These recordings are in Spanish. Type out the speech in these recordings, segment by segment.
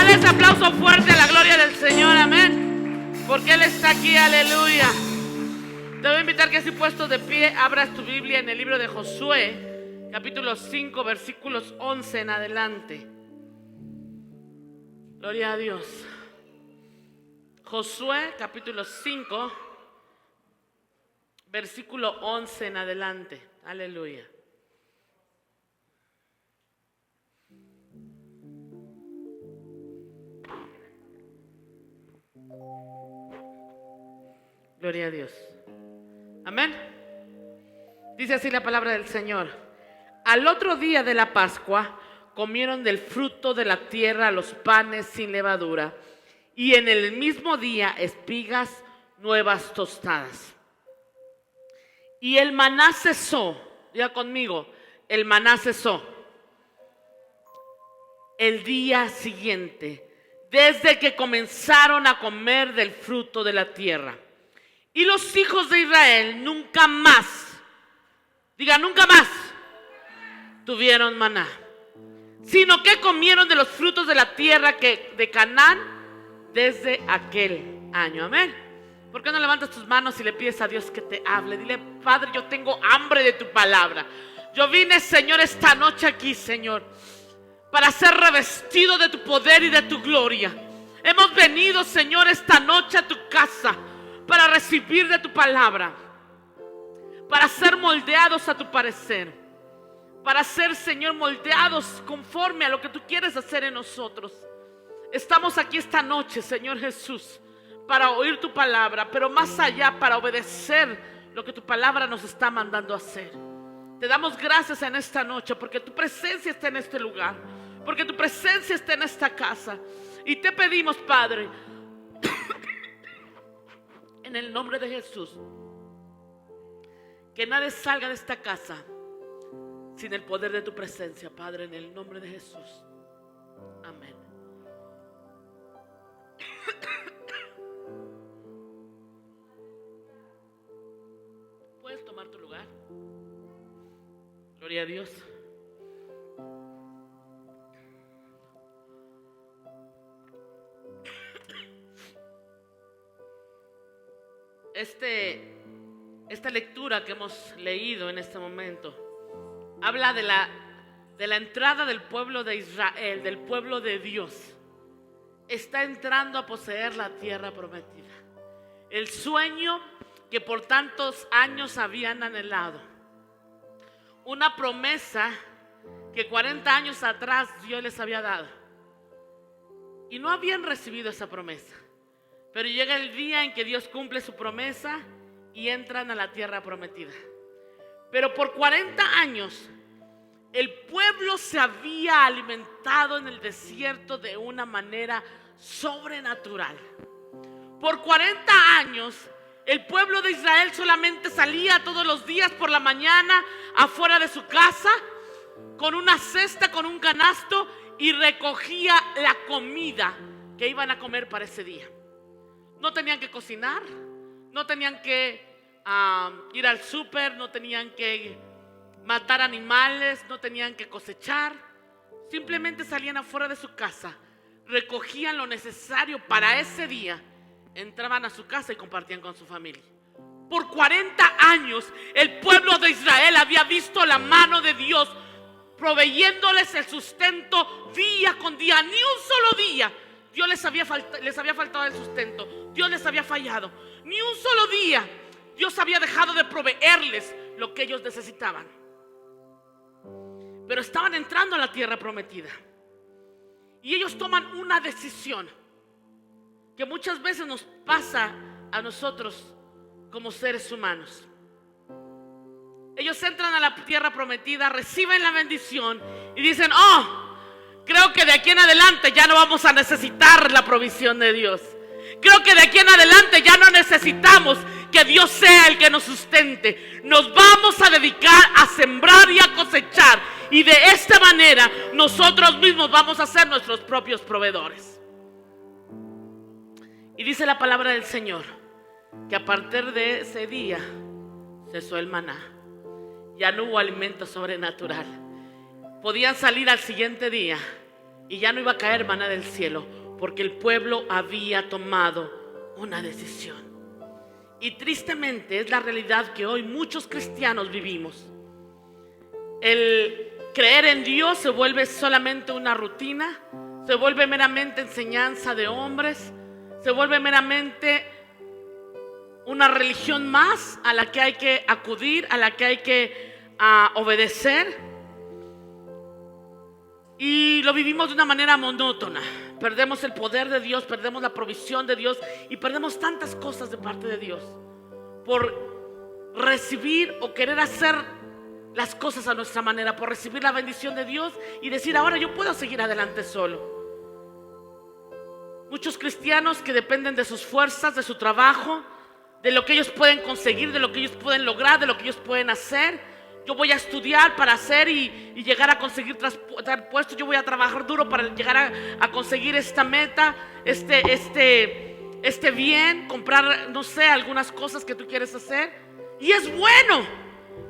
Dale ese aplauso fuerte a la gloria del Señor, amén. Porque Él está aquí, aleluya. Te voy a invitar que si puesto de pie, abras tu Biblia en el libro de Josué, capítulo 5, versículos 11 en adelante. Gloria a Dios. Josué, capítulo 5, versículo 11 en adelante. Aleluya. Gloria a Dios. Amén. Dice así la palabra del Señor. Al otro día de la Pascua comieron del fruto de la tierra los panes sin levadura, y en el mismo día espigas nuevas tostadas. Y el maná cesó. Diga conmigo, el maná cesó el día siguiente, desde que comenzaron a comer del fruto de la tierra. Y los hijos de Israel nunca más, diga nunca más, tuvieron maná, sino que comieron de los frutos de la tierra de Canaán desde aquel año. Amén. ¿Por qué no levantas tus manos y le pides a Dios que te hable? Dile: Padre, yo tengo hambre de tu palabra. Yo vine, Señor, esta noche aquí, Señor, para ser revestido de tu poder y de tu gloria. Hemos venido, Señor, esta noche a tu casa para recibir de tu palabra, para ser moldeados a tu parecer, para ser, Señor, moldeados conforme a lo que tú quieres hacer en nosotros. Estamos aquí esta noche, Señor Jesús, para oír tu palabra, pero más allá, para obedecer lo que tu palabra nos está mandando a hacer. Te damos gracias en esta noche porque tu presencia está en este lugar, porque tu presencia está en esta casa. Y te pedimos, Padre, en el nombre de Jesús, que nadie salga de esta casa sin el poder de tu presencia, Padre, en el nombre de Jesús. Amén. ¿Puedes tomar tu lugar? Gloria a Dios. Esta lectura que hemos leído en este momento habla de la entrada del pueblo de Israel, del pueblo de Dios. Está entrando a poseer la tierra prometida, el sueño que por tantos años habían anhelado, una promesa que 40 años atrás Dios les había dado, y no habían recibido esa promesa. Pero llega el día en que Dios cumple su promesa y entran a la tierra prometida. Pero por 40 años el pueblo se había alimentado en el desierto de una manera sobrenatural. Por 40 años el pueblo de Israel solamente salía todos los días por la mañana afuera de su casa con una cesta, con un canasto, y recogía la comida que iban a comer para ese día. No tenían que cocinar, no tenían que ir al súper, no tenían que matar animales, no tenían que cosechar. Simplemente salían afuera de su casa, recogían lo necesario para ese día, entraban a su casa y compartían con su familia. Por 40 años el pueblo de Israel había visto la mano de Dios proveyéndoles el sustento día con día. Ni un solo día Dios les había faltado el sustento. Dios les había fallado. Ni un solo día Dios había dejado de proveerles lo que ellos necesitaban. Pero estaban entrando a la tierra prometida, y ellos toman una decisión que muchas veces nos pasa a nosotros como seres humanos. Ellos entran a la tierra prometida, reciben la bendición y dicen: oh, creo que de aquí en adelante ya no vamos a necesitar la provisión de Dios. Creo que de aquí en adelante ya no necesitamos que Dios sea el que nos sustente. Nos vamos a dedicar a sembrar y a cosechar, y de esta manera nosotros mismos vamos a ser nuestros propios proveedores. Y dice la palabra del Señor que a partir de ese día cesó el maná. Ya no hubo alimento sobrenatural. Podían salir al siguiente día y ya no iba a caer maná del cielo, porque el pueblo había tomado una decisión. Y tristemente es la realidad que hoy muchos cristianos vivimos. El creer en Dios se vuelve solamente una rutina, se vuelve meramente enseñanza de hombres, se vuelve meramente una religión más a la que hay que acudir, a la que hay que obedecer. Y lo vivimos de una manera monótona. Perdemos el poder de Dios, perdemos la provisión de Dios y perdemos tantas cosas de parte de Dios por recibir o querer hacer las cosas a nuestra manera, por recibir la bendición de Dios y decir: ahora yo puedo seguir adelante solo. Muchos cristianos que dependen de sus fuerzas, de su trabajo, de lo que ellos pueden conseguir, de lo que ellos pueden lograr, de lo que ellos pueden hacer. Yo voy a estudiar para hacer y llegar a conseguir puestos. Yo voy a trabajar duro para llegar a conseguir esta meta, este bien, comprar, no sé, algunas cosas que tú quieres hacer. Y es bueno,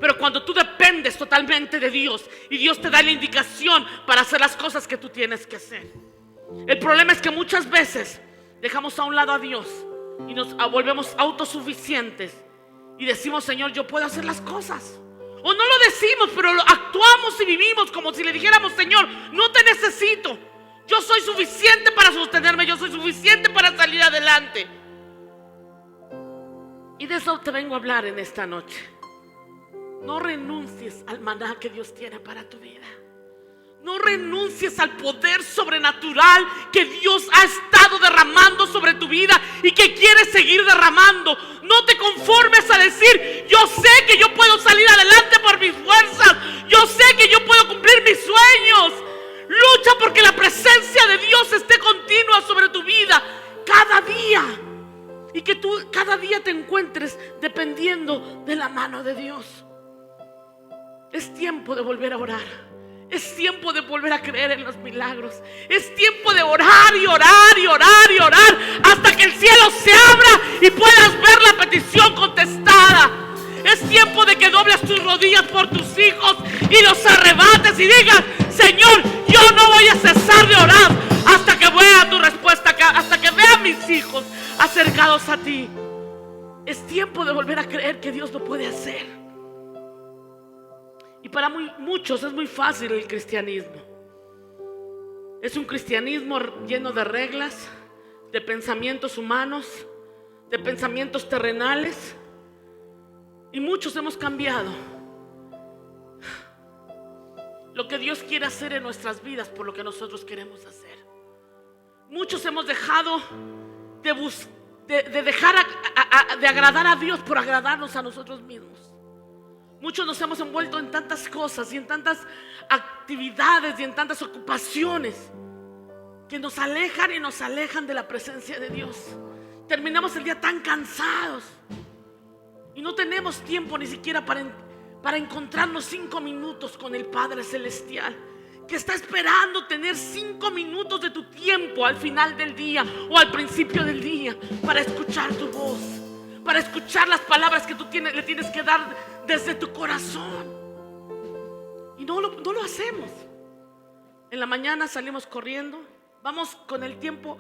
pero cuando tú dependes totalmente de Dios y Dios te da la indicación para hacer las cosas que tú tienes que hacer. El problema es que muchas veces dejamos a un lado a Dios y nos volvemos autosuficientes y decimos: Señor, yo puedo hacer las cosas. O no lo decimos, pero lo actuamos y vivimos como si le dijéramos: Señor, no te necesito. Yo soy suficiente para sostenerme, yo soy suficiente para salir adelante. Y de eso te vengo a hablar en esta noche. No renuncies al maná que Dios tiene para tu vida. No renuncies al poder sobrenatural que Dios ha estado derramando sobre tu vida y que quiere seguir derramando. No te conformes a decir: yo sé que yo puedo salir adelante por mis fuerzas. Yo sé que yo puedo cumplir mis sueños. Lucha porque la presencia de Dios esté continua sobre tu vida cada día. Y que tú cada día te encuentres dependiendo de la mano de Dios. Es tiempo de volver a orar. Es tiempo de volver a creer en los milagros. Es tiempo de orar y orar y orar y orar hasta que el cielo se abra y puedas ver la petición contestada. Es tiempo de que dobles tus rodillas por tus hijos y los arrebates y digas: Señor, yo no voy a cesar de orar hasta que vea tu respuesta, hasta que vea a mis hijos acercados a ti. Es tiempo de volver a creer que Dios lo puede hacer. Y para muchos es muy fácil el cristianismo. Es un cristianismo lleno de reglas, de pensamientos humanos, de pensamientos terrenales. Y muchos hemos cambiado lo que Dios quiere hacer en nuestras vidas por lo que nosotros queremos hacer. Muchos hemos dejado de dejar de agradar a Dios por agradarnos a nosotros mismos. Muchos nos hemos envuelto en tantas cosas y en tantas actividades y en tantas ocupaciones que nos alejan y nos alejan de la presencia de Dios. Terminamos el día tan cansados y no tenemos tiempo ni siquiera para encontrarnos 5 minutos con el Padre Celestial, que está esperando tener 5 minutos de tu tiempo al final del día o al principio del día para escuchar tu voz, para escuchar las palabras que tú le tienes que dar desde tu corazón. Y no lo hacemos. En la mañana salimos corriendo, vamos con el tiempo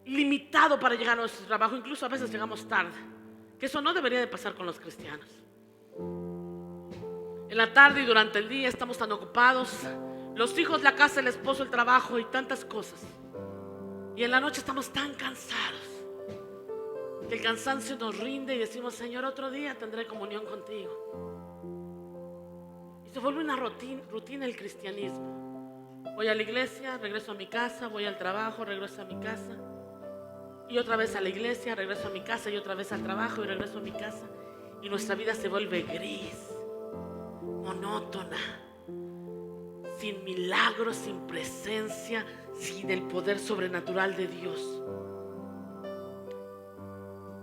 limitado para llegar a nuestro trabajo. Incluso a veces llegamos tarde, que eso no debería de pasar con los cristianos. En la tarde y durante el día estamos tan ocupados, los hijos, la casa, el esposo, el trabajo y tantas cosas. Y en la noche estamos tan cansados que el cansancio nos rinde y decimos: Señor, otro día tendré comunión contigo. Y se vuelve una rutina el cristianismo. Voy a la iglesia, regreso a mi casa, voy al trabajo, regreso a mi casa, y otra vez a la iglesia, regreso a mi casa, y otra vez al trabajo y regreso a mi casa. Y nuestra vida se vuelve gris, monótona, sin milagros, sin presencia, sin el poder sobrenatural de Dios.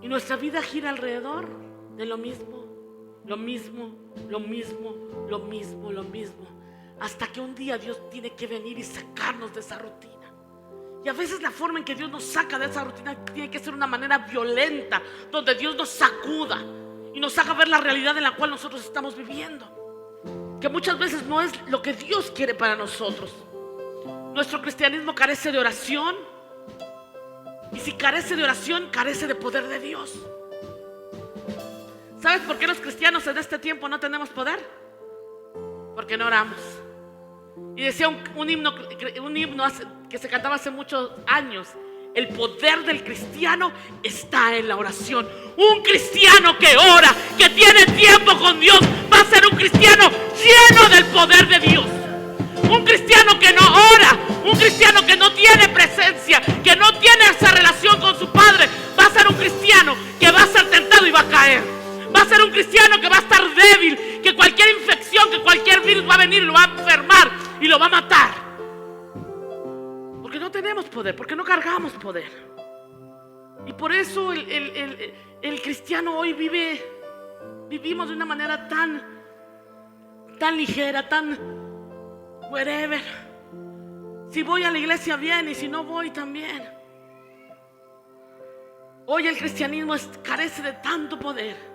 Y nuestra vida gira alrededor de lo mismo, lo mismo, lo mismo, lo mismo, lo mismo, hasta que un día Dios tiene que venir y sacarnos de esa rutina. Y a veces la forma en que Dios nos saca de esa rutina tiene que ser una manera violenta, donde Dios nos sacuda y nos haga ver la realidad en la cual nosotros estamos viviendo, que muchas veces no es lo que Dios quiere para nosotros. Nuestro cristianismo carece de oración. Y si carece de oración, carece de poder de Dios. ¿Sabes por qué los cristianos en este tiempo no tenemos poder? Porque no oramos. Y decía un himno que se cantaba hace muchos años: el poder del cristiano está en la oración. Un cristiano que ora, que tiene tiempo con Dios, va a ser un cristiano lleno del poder de Dios. Un cristiano que no ora, un cristiano que no tiene presencia, que no tiene esa relación con su Padre, va a ser un cristiano que va a ser tentado y va a caer. Va a ser un cristiano que va a estar débil, que cualquier infección, que cualquier virus va a venir y lo va a enfermar y lo va a matar. Porque no tenemos poder, porque no cargamos poder. Y por eso el cristiano hoy vivimos de una manera tan ligera, tan wherever. Si voy a la iglesia bien, y si no voy también. Hoy el cristianismo carece de tanto poder.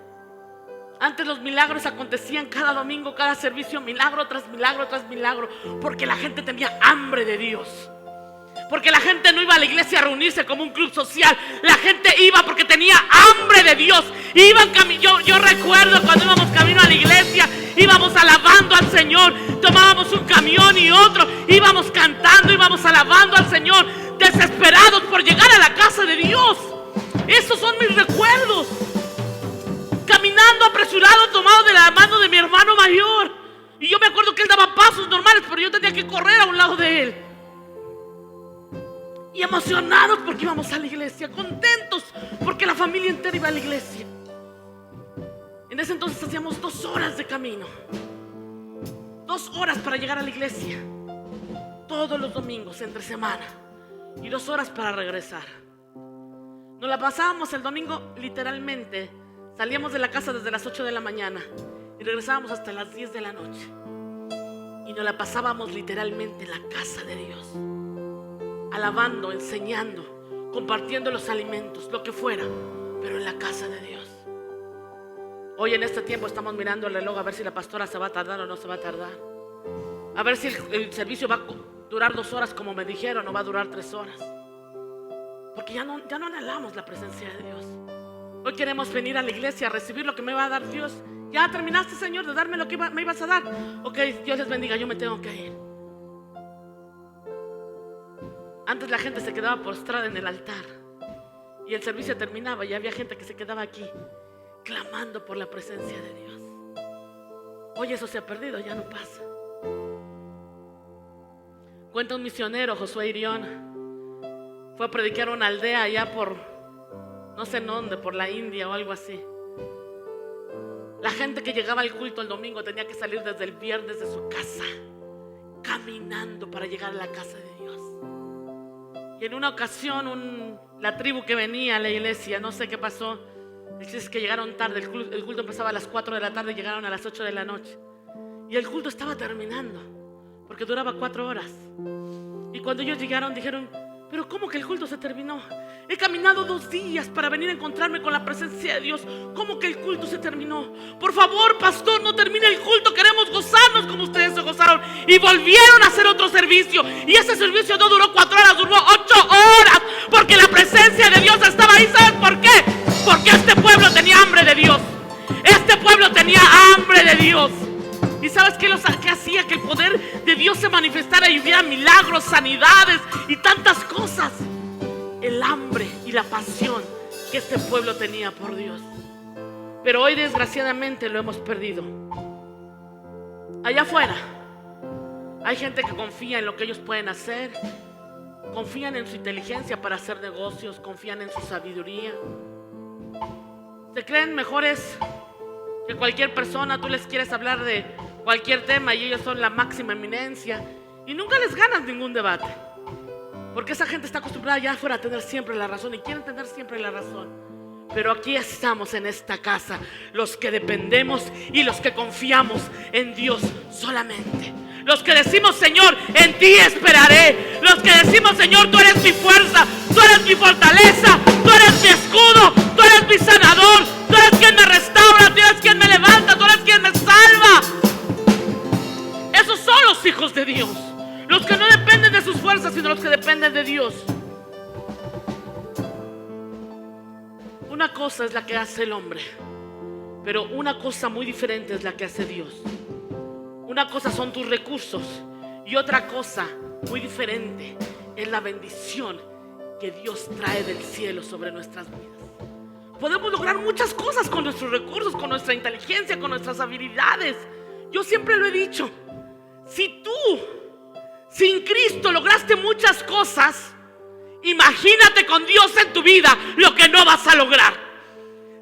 Antes los milagros acontecían cada domingo, cada servicio, milagro tras milagro tras milagro, porque la gente tenía hambre de Dios. Porque la gente no iba a la iglesia a reunirse como un club social. La gente iba porque tenía hambre de Dios. Yo recuerdo cuando íbamos camino a la iglesia, íbamos alabando al Señor. Tomábamos un camión y otro, íbamos cantando, íbamos alabando al Señor, desesperados por llegar a la casa de Dios. Esos son mis recuerdos. Caminando apresurado, tomado de la mano de mi hermano mayor. Y yo me acuerdo que él daba pasos normales, pero yo tenía que correr a un lado de él. Y emocionados porque íbamos a la iglesia, contentos porque la familia entera iba a la iglesia. En ese entonces hacíamos 2 horas de camino, 2 horas para llegar a la iglesia, todos los domingos entre semana, y 2 horas para regresar. Nos la pasábamos el domingo literalmente. Salíamos de la casa desde las 8 de la mañana y regresábamos hasta las 10 de la noche. Y nos la pasábamos literalmente en la casa de Dios, alabando, enseñando, compartiendo los alimentos, lo que fuera, pero en la casa de Dios. Hoy en este tiempo estamos mirando el reloj a ver si la pastora se va a tardar o no se va a tardar. A ver si el servicio va a durar 2 horas como me dijeron, o va a durar 3 horas. Porque ya no anhelamos la presencia de Dios. Hoy queremos venir a la iglesia a recibir lo que me va a dar Dios. Ya terminaste, Señor, de darme lo que me ibas a dar. Ok, Dios les bendiga, yo me tengo que ir. Antes la gente se quedaba postrada en el altar y el servicio terminaba y había gente que se quedaba aquí clamando por la presencia de Dios. Hoy eso se ha perdido, ya no pasa. Cuenta un misionero, Josué Irión, fue a predicar a una aldea allá por no sé en dónde, por la India o algo así. La gente que llegaba al culto el domingo tenía que salir desde el viernes de su casa, caminando para llegar a la casa de Dios. Y en una ocasión la tribu que venía a la iglesia, no sé qué pasó, es que llegaron tarde. El culto empezaba a las 4 de la tarde y llegaron a las 8 de la noche. Y el culto estaba terminando, porque duraba 4 horas. Y cuando ellos llegaron dijeron: pero ¿cómo que el culto se terminó? He caminado 2 días para venir a encontrarme con la presencia de Dios. ¿Cómo que el culto se terminó? Por favor, pastor, no termine el culto. Queremos gozarnos como ustedes se gozaron. Y volvieron a hacer otro servicio. Y ese servicio no duró 4 horas, duró 8 horas. Porque la presencia de Dios estaba ahí. ¿Sabes por qué? Porque este pueblo tenía hambre de Dios. Este pueblo tenía hambre de Dios. ¿Y sabes qué hacía? Que el poder de Dios se manifestara y hubiera milagros, sanidades y tantas cosas. El hambre y la pasión que este pueblo tenía por Dios. Pero hoy desgraciadamente lo hemos perdido. Allá afuera hay gente que confía en lo que ellos pueden hacer, confían en su inteligencia para hacer negocios, confían en su sabiduría. Se creen mejores que cualquier persona. Tú les quieres hablar de cualquier tema y ellos son la máxima eminencia y nunca les ganas ningún debate, porque esa gente está acostumbrada ya afuera a tener siempre la razón y quieren tener siempre la razón. Pero aquí estamos en esta casa, los que dependemos y los que confiamos en Dios solamente. Los que decimos: Señor, en ti esperaré. Los que decimos: Señor, tú eres mi fuerza, tú eres mi fortaleza, tú eres mi escudo, tú eres mi sanador, tú eres quien me restaura, tú eres quien me levanta, tú eres quien me salva. Esos son los hijos de Dios, los que no dependen de sus fuerzas sino los que dependen de Dios. Una cosa es la que hace el hombre, pero una cosa muy diferente es la que hace Dios. Una cosa son tus recursos y otra cosa muy diferente es la bendición que Dios trae del cielo sobre nuestras vidas. Podemos lograr muchas cosas con nuestros recursos, con nuestra inteligencia, con nuestras habilidades. Yo siempre lo he dicho, si tú sin Cristo lograste muchas cosas, imagínate con Dios en tu vida lo que no vas a lograr.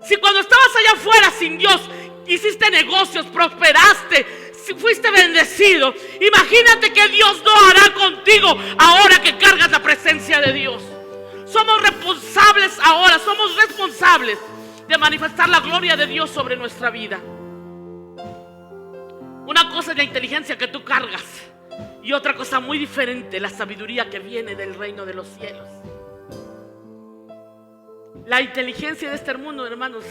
Si cuando estabas allá afuera sin Dios hiciste negocios, prosperaste, si fuiste bendecido, imagínate que Dios no hará contigo ahora que cargas la presencia de Dios. Somos responsables ahora, somos responsables de manifestar la gloria de Dios sobre nuestra vida. Una cosa es la inteligencia que tú cargas y otra cosa muy diferente, la sabiduría que viene del reino de los cielos. La inteligencia de este mundo, hermanos,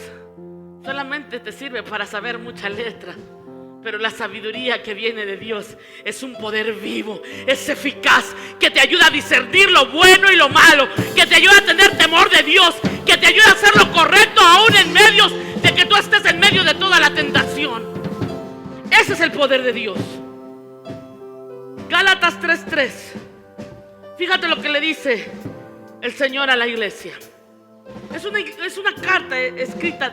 solamente te sirve para saber mucha letra. Pero la sabiduría que viene de Dios es un poder vivo, es eficaz, que te ayuda a discernir lo bueno y lo malo, que te ayuda a tener temor de Dios, que te ayuda a hacer lo correcto aún en medio de que tú estés en medio de toda la tentación. Ese es el poder de Dios. Gálatas 3:3. Fíjate lo que le dice el Señor a la iglesia. Es una carta escrita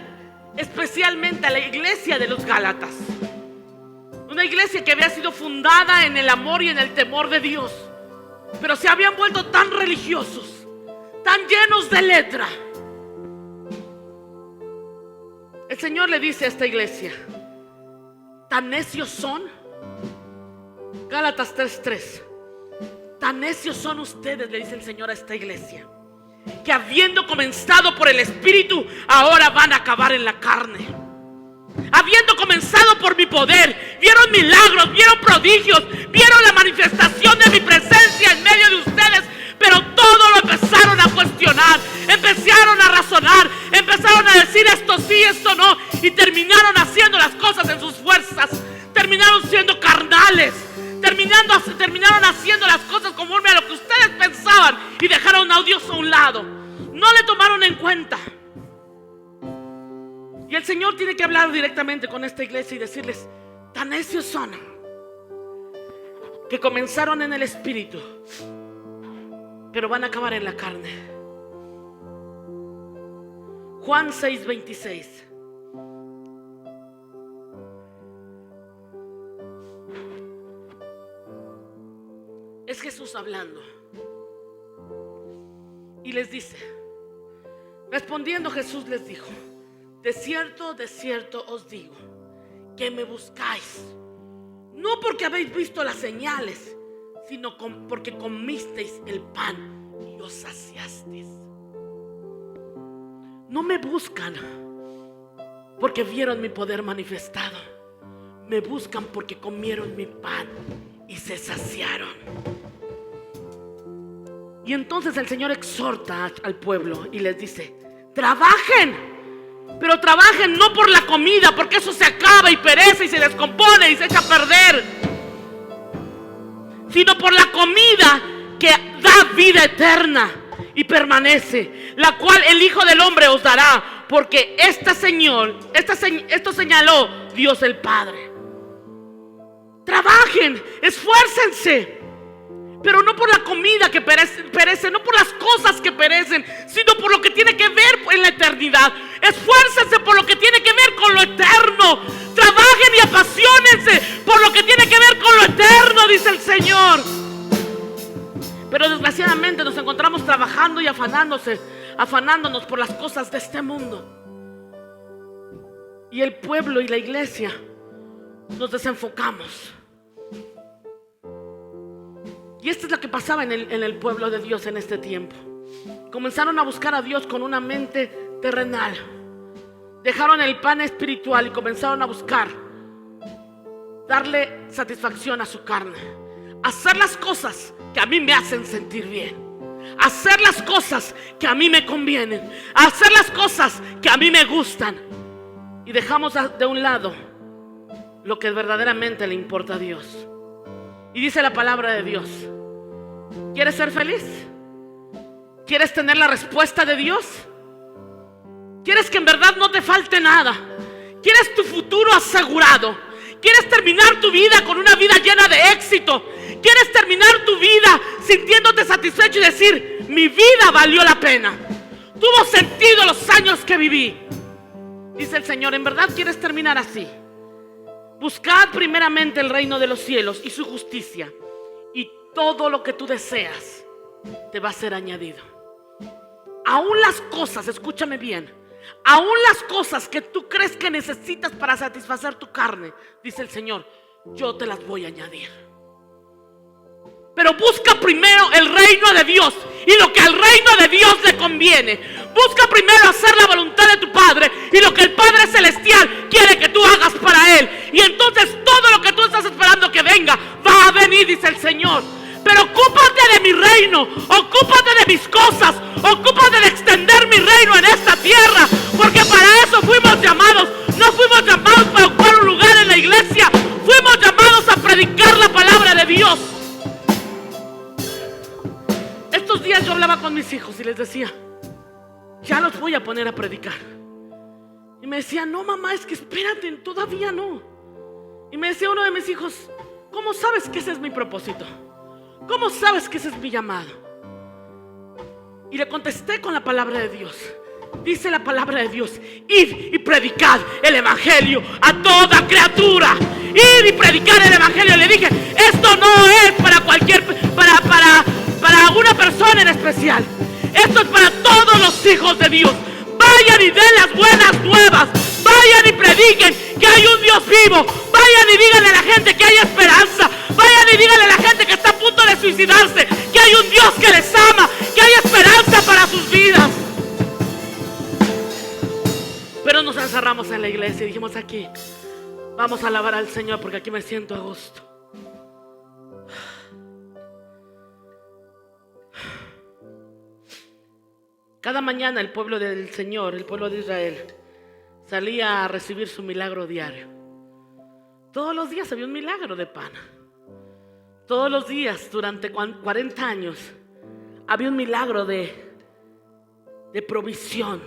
especialmente a la iglesia de los Gálatas. Una iglesia que había sido fundada en el amor y en el temor de Dios, pero se habían vuelto tan religiosos, tan llenos de letra. El Señor le dice a esta iglesia: tan necios son. Gálatas 3:3. Tan necios son ustedes, le dice el Señor a esta iglesia, que habiendo comenzado por el Espíritu, ahora van a acabar en la carne. Habiendo comenzado por mi poder, vieron milagros, vieron prodigios, vieron la manifestación de mi presencia en medio de ustedes, pero todo lo empezaron a cuestionar, empezaron a razonar, empezaron a decir esto sí, esto no, y terminaron haciendo las cosas en sus fuerzas, terminaron siendo carnales, terminaron haciendo las cosas conforme a lo que ustedes pensaban y dejaron a Dios a un lado, no le tomaron en cuenta. Y el Señor tiene que hablar directamente con esta iglesia y decirles: tan necios son, que comenzaron en el Espíritu, pero van a acabar en la carne. Juan 6:26. Es Jesús hablando y les dice, respondiendo Jesús les dijo: de cierto os digo, que me buscáis, no porque habéis visto las señales, sino porque comisteis el pan y os saciasteis. No me buscan porque vieron mi poder manifestado, me buscan porque comieron mi pan y se saciaron. Y entonces el Señor exhorta al pueblo y les dice: trabajen, pero trabajen no por la comida, porque eso se acaba y perece y se descompone y se echa a perder, sino por la comida que da vida eterna y permanece, la cual el Hijo del Hombre os dará, porque esto señaló Dios el Padre. Trabajen, esfuércense, pero no por la comida que perece, no por las cosas que perecen, sino por lo que tiene que ver en la eternidad. Esfuércense por lo que tiene que ver con lo eterno. Trabajen y apasionense por lo que tiene que ver con lo eterno, dice el Señor. Pero desgraciadamente nos encontramos trabajando y afanándonos por las cosas de este mundo. Y el pueblo y la iglesia nos desenfocamos. Y esto es lo que pasaba en el pueblo de Dios en este tiempo. Comenzaron a buscar a Dios con una mente terrenal. Dejaron el pan espiritual y comenzaron a buscar darle satisfacción a su carne. Hacer las cosas que a mí me hacen sentir bien. Hacer las cosas que a mí me convienen. Hacer las cosas que a mí me gustan. Y dejamos de un lado lo que verdaderamente le importa a Dios. Y dice la palabra de Dios ¿Quieres ser feliz? ¿Quieres tener la respuesta de Dios? ¿Quieres que en verdad no te falte nada? ¿Quieres tu futuro asegurado? ¿Quieres terminar tu vida con una vida llena de éxito? ¿Quieres terminar tu vida sintiéndote satisfecho y decir: mi vida valió la pena, tuvo sentido los años que viví? Dice el Señor: ¿en verdad quieres terminar así? Buscad primeramente el reino de los cielos y su justicia, y todo lo que tú deseas te va a ser añadido. Aún las cosas, escúchame bien, aún las cosas que tú crees que necesitas para satisfacer tu carne, dice el Señor, yo te las voy a añadir. Pero busca primero el reino de Dios y lo que al reino de Dios le conviene. Busca primero hacer la voluntad de tu Padre y lo que el Padre Celestial quiere que tú hagas para Él. Y entonces todo lo que tú estás esperando que venga, va a venir, dice el Señor. Pero ocúpate de mi reino, ocúpate de mis cosas, ocúpate de extender mi reino en esta tierra, porque para eso fuimos llamados. No fuimos llamados para ocupar un lugar en la iglesia, fuimos llamados a predicar la palabra de Dios. Estos días yo hablaba con mis hijos y les decía: ya los voy a poner a predicar. Y me decía: no, mamá, es que espérate, todavía no. Y me decía uno de mis hijos: ¿cómo sabes que ese es mi propósito? ¿Cómo sabes que ese es mi llamado? Y le contesté con la palabra de Dios. Dice la palabra de Dios: id y predicad el evangelio a toda criatura. Id y predicad el evangelio. Le dije: esto no es para cualquier, para una persona en especial. Esto es para todos los hijos de Dios. Vayan y den las buenas nuevas. Vayan y prediquen que hay un Dios vivo. Vayan y díganle a la gente que hay esperanza. Vayan y díganle a la gente que está a punto de suicidarse que hay un Dios que les ama, que hay esperanza para sus vidas. Pero nos encerramos en la iglesia y dijimos: aquí vamos a alabar al Señor porque aquí me siento a gusto. Cada mañana el pueblo del Señor, el pueblo de Israel, salía a recibir su milagro diario. Todos los días había un milagro de pan. Todos los días durante 40 años había un milagro de provisión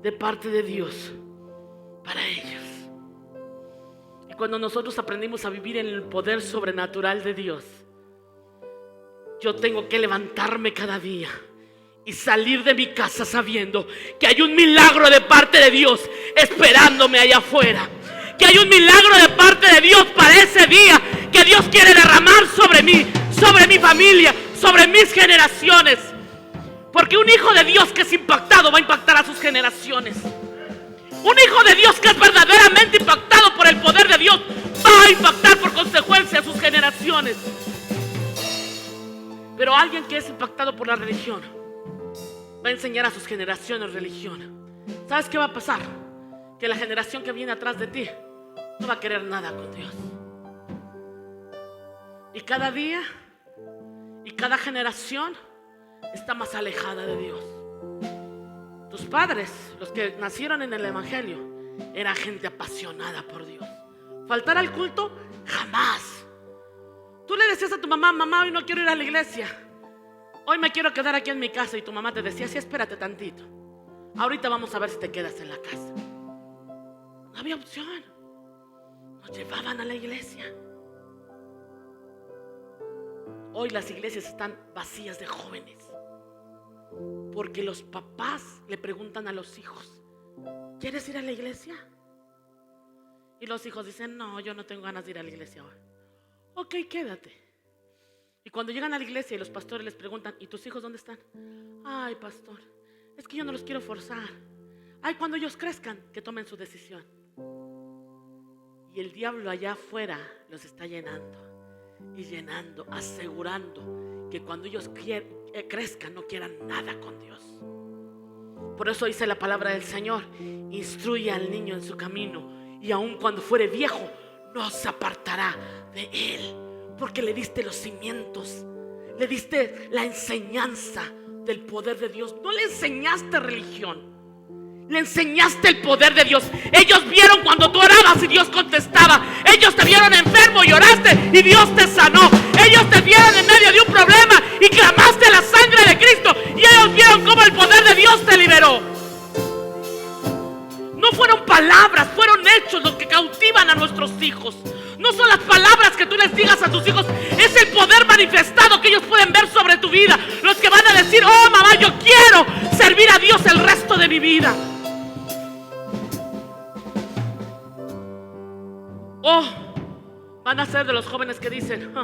de parte de Dios para ellos. Y cuando nosotros aprendimos a vivir en el poder sobrenatural de Dios, yo tengo que levantarme cada día y salir de mi casa sabiendo que hay un milagro de parte de Dios esperándome allá afuera. Que hay un milagro de parte de Dios para ese día que Dios quiere derramar sobre mí, sobre mi familia, sobre mis generaciones. Porque un hijo de Dios que es impactado va a impactar a sus generaciones. Un hijo de Dios que es verdaderamente impactado por el poder de Dios va a impactar por consecuencia a sus generaciones. Pero alguien que es impactado por la religión va a enseñar a sus generaciones religión. ¿Sabes qué va a pasar? Que la generación que viene atrás de ti no va a querer nada con Dios. Y cada día y cada generación está más alejada de Dios. Tus padres, los que nacieron en el evangelio, eran gente apasionada por Dios. Faltar al culto, jamás. Tú le decías a tu mamá: mamá, hoy no quiero ir a la iglesia, hoy me quiero quedar aquí en mi casa. Y tu mamá te decía: sí, espérate tantito, ahorita vamos a ver si te quedas en la casa. No había opción. Nos llevaban a la iglesia. Hoy las iglesias están vacías de jóvenes porque los papás le preguntan a los hijos: ¿quieres ir a la iglesia? Y los hijos dicen: no, yo no tengo ganas de ir a la iglesia ahora. Ok, quédate. Y cuando llegan a la iglesia y los pastores les preguntan: ¿y tus hijos dónde están? Ay, pastor, es que yo no los quiero forzar. Ay, cuando ellos crezcan, que tomen su decisión. Y el diablo allá afuera los está llenando y llenando, asegurando que cuando ellos crezcan no quieran nada con Dios. Por eso dice la palabra del Señor: instruye al niño en su camino, y aun cuando fuere viejo no se apartará de él. Porque le diste los cimientos, le diste la enseñanza del poder de Dios. No le enseñaste religión. Le enseñaste el poder de Dios. Ellos vieron cuando tú orabas y Dios contestaba. Ellos te vieron enfermo y oraste y Dios te sanó. Ellos te vieron en medio de un problema y clamaste la sangre de Cristo y ellos vieron cómo el poder de Dios te liberó. No fueron palabras, fueron hechos los que cautivan a nuestros hijos. No son las palabras que tú les digas a tus hijos, es el poder manifestado que ellos pueden ver sobre tu vida. Los que van a decir: oh mamá, yo quiero servir a Dios el resto de mi vida. Oh, van a ser de los jóvenes que dicen: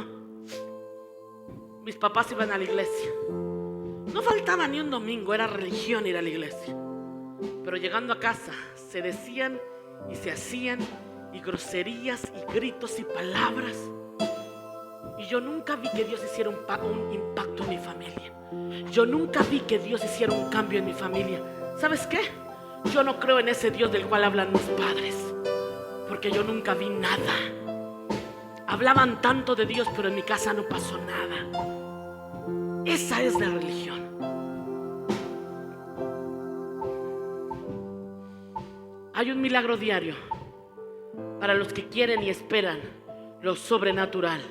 mis papás iban a la iglesia. No faltaba ni un domingo, era religión ir a la iglesia. Pero llegando a casa se decían y se hacían y groserías y gritos y palabras. Y yo nunca vi que Dios hiciera un impacto en mi familia. Yo nunca vi que Dios hiciera un cambio en mi familia. ¿Sabes qué? Yo no creo en ese Dios del cual hablan mis padres, porque yo nunca vi nada. Hablaban tanto de Dios, pero en mi casa no pasó nada. Esa es la religión. Hay un milagro diario para los que quieren y esperan lo sobrenatural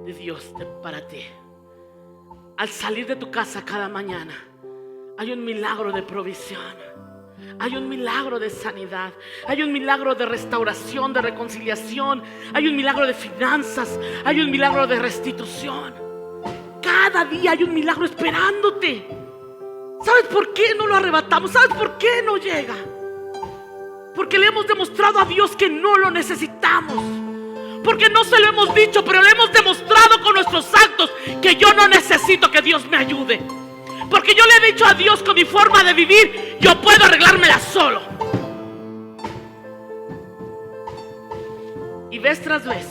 de Dios para ti. Al salir de tu casa cada mañana, hay un milagro de provisión. Hay un milagro de sanidad. Hay un milagro de restauración, de reconciliación. Hay un milagro de finanzas. Hay un milagro de restitución. Cada día hay un milagro esperándote. ¿Sabes por qué no lo arrebatamos? ¿Sabes por qué no llega? Porque le hemos demostrado a Dios que no lo necesitamos. Porque no se lo hemos dicho, pero le hemos demostrado con nuestros actos que yo no necesito que Dios me ayude. Porque yo le he dicho a Dios con mi forma de vivir, yo puedo arreglármela solo. Y vez tras vez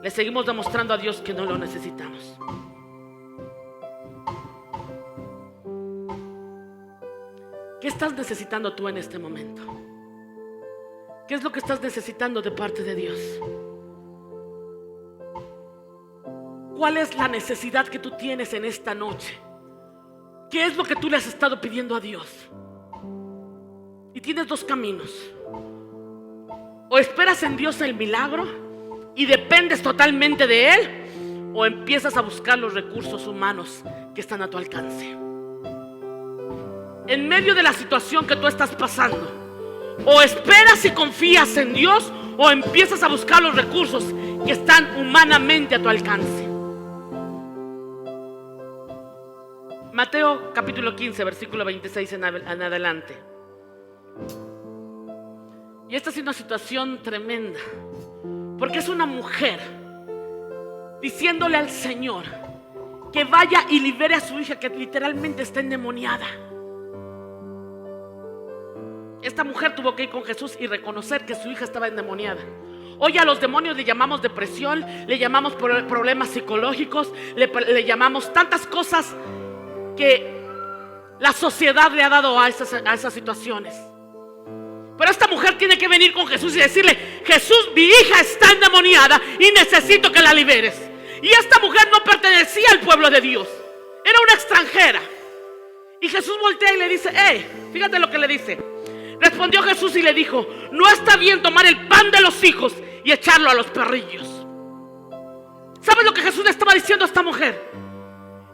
le seguimos demostrando a Dios que no lo necesitamos. ¿Qué estás necesitando tú en este momento? ¿Qué es lo que estás necesitando de parte de Dios? ¿Cuál es la necesidad que tú tienes en esta noche? ¿Qué es lo que tú le has estado pidiendo a Dios? Y tienes dos caminos. O esperas en Dios el milagro y dependes totalmente de Él, o empiezas a buscar los recursos humanos que están a tu alcance. En medio de la situación que tú estás pasando, o esperas y confías en Dios, o empiezas a buscar los recursos que están humanamente a tu alcance. Mateo capítulo 15, versículo 26 en adelante. Y esta es una situación tremenda, porque es una mujer diciéndole al Señor que vaya y libere a su hija, que literalmente está endemoniada. Esta mujer tuvo que ir con Jesús y reconocer que su hija estaba endemoniada. Hoy a los demonios le llamamos depresión, le llamamos problemas psicológicos, le llamamos tantas cosas que la sociedad le ha dado a esas situaciones. Pero esta mujer tiene que venir con Jesús y decirle: Jesús, mi hija está endemoniada y necesito que la liberes. Y esta mujer no pertenecía al pueblo de Dios, era una extranjera. Y Jesús voltea y le dice: fíjate lo que le dice. Respondió Jesús y le dijo: no está bien tomar el pan de los hijos y echarlo a los perrillos. ¿Sabes lo que Jesús le estaba diciendo a esta mujer?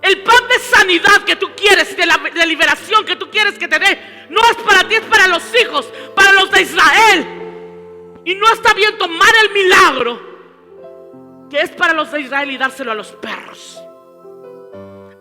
El pan de sanidad que tú quieres, de liberación que tú quieres que te dé, no es para ti, es para los hijos, para los de Israel. Y no está bien tomar el milagro que es para los de Israel y dárselo a los perros.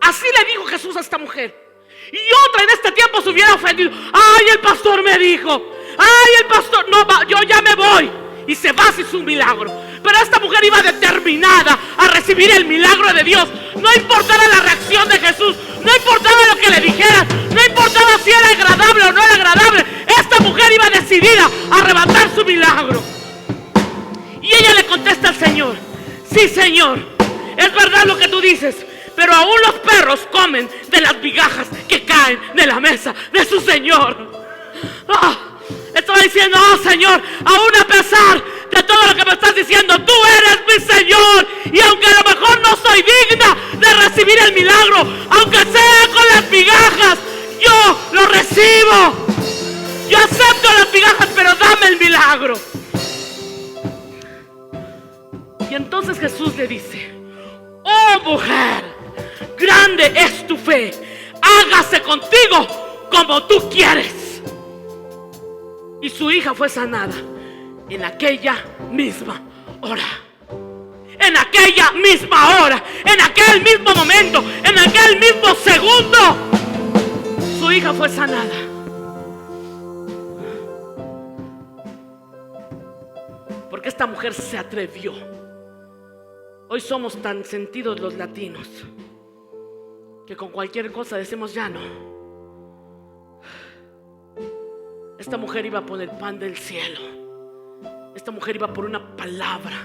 Así le dijo Jesús a esta mujer. Y otra en este tiempo se hubiera ofendido: ay, el pastor me dijo, ay, el pastor, no, yo ya me voy. Y se va sin su milagro. Pero esta mujer iba determinada a recibir el milagro de Dios. No importaba la reacción de Jesús, no importaba lo que le dijeran, no importaba si era agradable o no era agradable. Esta mujer iba decidida a arrebatar su milagro. Y ella le contesta al Señor: sí, Señor, es verdad lo que tú dices, pero aún los perros comen de las migajas que caen de la mesa de su Señor. Estaba diciendo: oh Señor, aún a pesar de todo lo que me estás diciendo, tú eres mi Señor. Y aunque a lo mejor no soy digna de recibir el milagro, aunque sea con las migajas, yo lo recibo. Yo acepto las migajas, pero dame el milagro. Y entonces Jesús le dice: oh mujer, grande es tu fe, hágase contigo como tú quieres. Y su hija fue sanada en aquella misma hora. En aquella misma hora, en aquel mismo momento, en aquel mismo segundo, su hija fue sanada. Porque esta mujer se atrevió. Hoy somos tan sentidos los latinos que con cualquier cosa decimos ya no. Esta mujer iba por el pan del cielo. Esta mujer iba por una palabra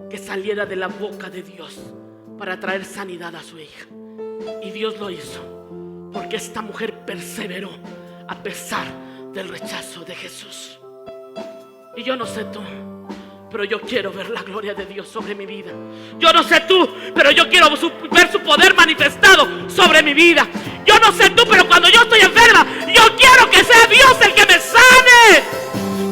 que saliera de la boca de Dios para traer sanidad a su hija. Y Dios lo hizo porque esta mujer perseveró a pesar del rechazo de Jesús. Y yo no sé tú, pero yo quiero ver la gloria de Dios sobre mi vida. Yo no sé tú, pero yo quiero ver su poder manifestado sobre mi vida. Yo no sé tú, pero cuando yo estoy enferma, yo quiero que sea Dios el que me sane.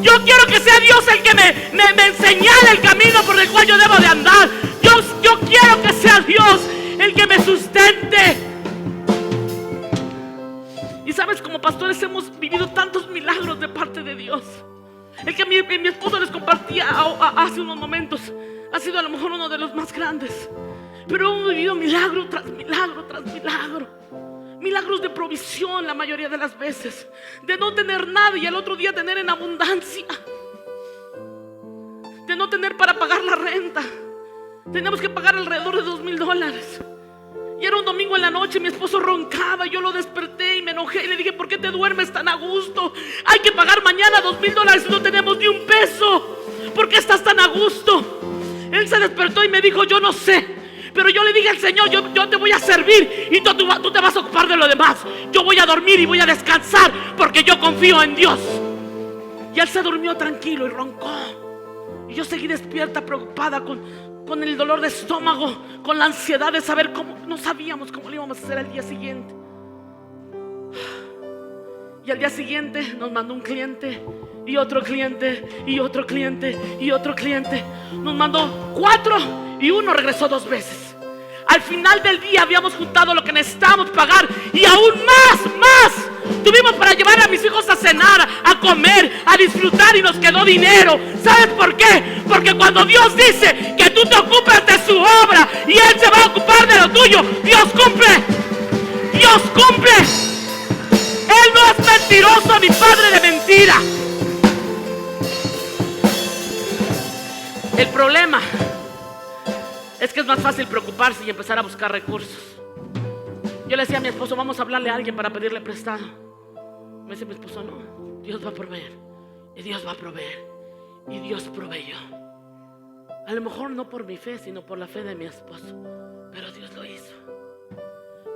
Yo quiero que sea Dios el que me señale el camino por el cual yo debo de andar. Yo quiero que sea Dios el que me sustente. Y sabes, como pastores hemos vivido tantos milagros de parte de Dios. El que mi esposo les compartía hace unos momentos ha sido a lo mejor uno de los más grandes. Pero hemos vivido milagro tras milagro tras milagro. Milagros de provisión la mayoría de las veces. De no tener nada y al otro día tener en abundancia. De no tener para pagar la renta. Teníamos que pagar alrededor de $2,000. Y era un domingo en la noche, mi esposo roncaba, yo lo desperté y me enojé y le dije: ¿por qué te duermes tan a gusto? Hay que pagar mañana $2,000 y no tenemos ni un peso. ¿Por qué estás tan a gusto? Él se despertó y me dijo: yo no sé. Pero yo le dije al Señor: yo te voy a servir y tú te vas a ocupar de lo demás. Yo voy a dormir y voy a descansar porque yo confío en Dios. Y él se durmió tranquilo y roncó. Y yo seguí despierta, preocupada con el dolor de estómago, con la ansiedad de saber cómo. No sabíamos cómo lo íbamos a hacer al día siguiente. Y al día siguiente nos mandó un cliente y otro cliente y otro cliente y otro cliente. Nos mandó 4 y uno regresó 2 veces. Al final del día habíamos juntado lo que necesitábamos pagar y aún más tuvimos para llevar a mis hijos a cenar, a comer, a disfrutar, y nos quedó dinero. ¿Sabes por qué? Porque cuando Dios dice que tú te ocupes de su obra y Él se va a ocupar de lo tuyo, Dios cumple. Dios cumple. Él no es mentiroso ni padre de mentira. El problema es que es más fácil preocuparse y empezar a buscar recursos. Yo le decía a mi esposo: vamos a hablarle a alguien para pedirle prestado. Me dice mi esposo: no, Dios va a proveer. Y Dios va a proveer. Y Dios proveyó. A lo mejor no por mi fe, sino por la fe de mi esposo. Pero Dios lo hizo.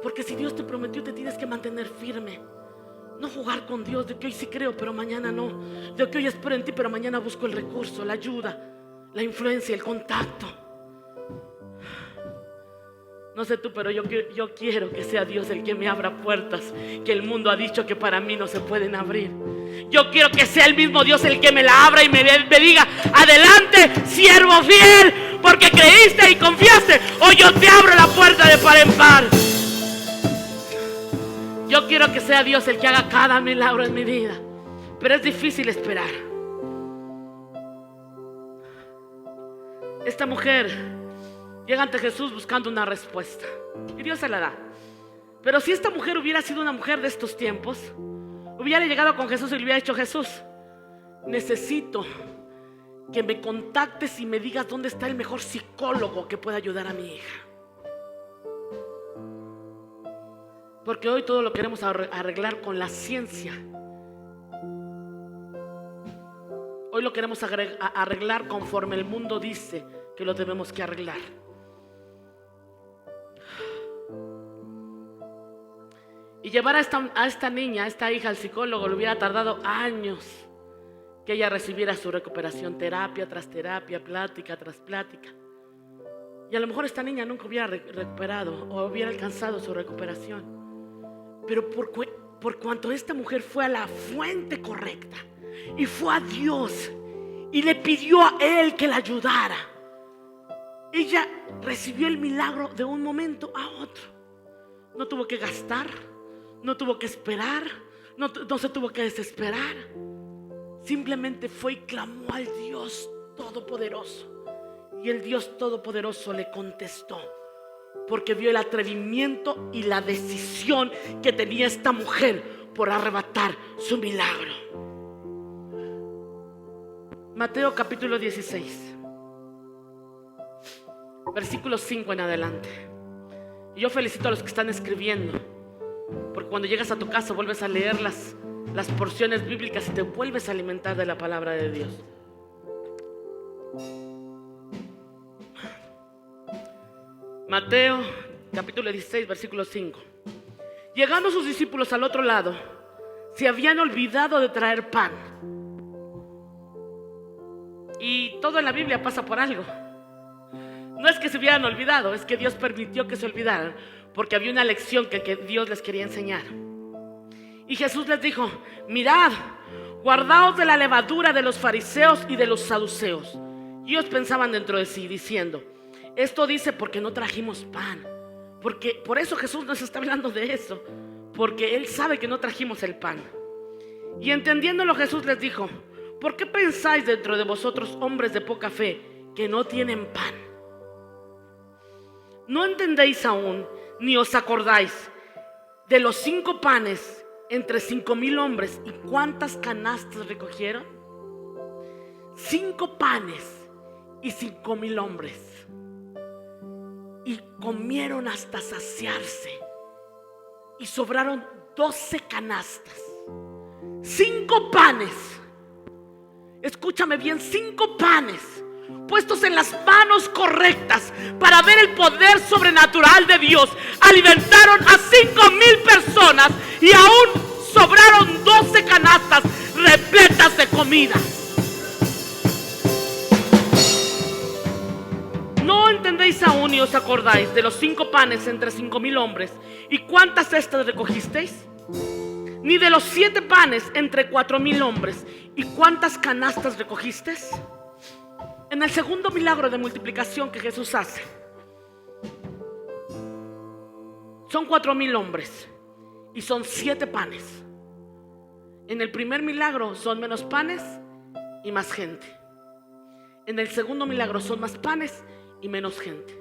Porque si Dios te prometió, te tienes que mantener firme. No jugar con Dios de que hoy sí creo, pero mañana no. De que hoy espero en ti, pero mañana busco el recurso, la ayuda, la influencia, el contacto. No sé tú, pero yo quiero que sea Dios el que me abra puertas que el mundo ha dicho que para mí no se pueden abrir. Yo quiero que sea el mismo Dios el que me la abra y me diga: adelante, siervo fiel, porque creíste y confiaste. Hoy yo te abro la puerta de par en par. Yo quiero que sea Dios el que haga cada milagro en mi vida. Pero es difícil esperar. Esta mujer llega ante Jesús buscando una respuesta y Dios se la da. Pero si esta mujer hubiera sido una mujer de estos tiempos, hubiera llegado con Jesús y le hubiera dicho: Jesús, necesito que me contactes y me digas dónde está el mejor psicólogo que pueda ayudar a mi hija. Porque hoy todo lo queremos arreglar con la ciencia. Hoy lo queremos arreglar conforme el mundo dice que lo debemos que arreglar. Y llevar a esta niña, a esta hija al psicólogo, le hubiera tardado años que ella recibiera su recuperación, terapia tras terapia, plática tras plática. Y a lo mejor esta niña nunca hubiera recuperado o hubiera alcanzado su recuperación. Pero por cuanto esta mujer fue a la fuente correcta y fue a Dios y le pidió a Él que la ayudara. Ella recibió el milagro de un momento a otro. No tuvo que gastar, no tuvo que esperar, no se tuvo que desesperar. Simplemente fue y clamó al Dios Todopoderoso. Y el Dios Todopoderoso le contestó, porque vio el atrevimiento y la decisión que tenía esta mujer por arrebatar su milagro. Mateo capítulo 16, versículo 5 en adelante. Y yo felicito a los que están escribiendo, porque cuando llegas a tu casa vuelves a leer las porciones bíblicas y te vuelves a alimentar de la palabra de Dios. Mateo capítulo 16, versículo 5. Llegando sus discípulos al otro lado, se habían olvidado de traer pan. Y todo en la Biblia pasa por algo. No es que se hubieran olvidado, es que Dios permitió que se olvidaran, porque había una lección que Dios les quería enseñar. Y Jesús les dijo: mirad, guardaos de la levadura de los fariseos y de los saduceos. Y ellos pensaban dentro de sí, diciendo: esto dice porque no trajimos pan. Porque por eso Jesús nos está hablando de eso, porque Él sabe que no trajimos el pan. Y entendiéndolo, Jesús les dijo: ¿por qué pensáis dentro de vosotros, hombres de poca fe, que no tienen pan? ¿No entendéis aún, ni os acordáis de los 5 panes entre 5,000 hombres y cuántas canastas recogieron? 5 panes y 5,000 hombres. Y comieron hasta saciarse, y sobraron 12 canastas. 5 panes, escúchame bien, 5 panes puestos en las manos correctas para ver el poder sobrenatural de Dios. Alimentaron a 5,000 personas y aún sobraron 12 canastas repletas de comida. ¿No entendéis aún ni os acordáis de los 5 panes entre 5,000 hombres y cuántas cestas recogisteis? Ni de los 7 panes entre 4,000 hombres y cuántas canastas recogisteis. En el segundo milagro de multiplicación que Jesús hace, son 4,000 hombres y son 7 panes. En el primer milagro son menos panes y más gente. En el segundo milagro son más panes y menos gente.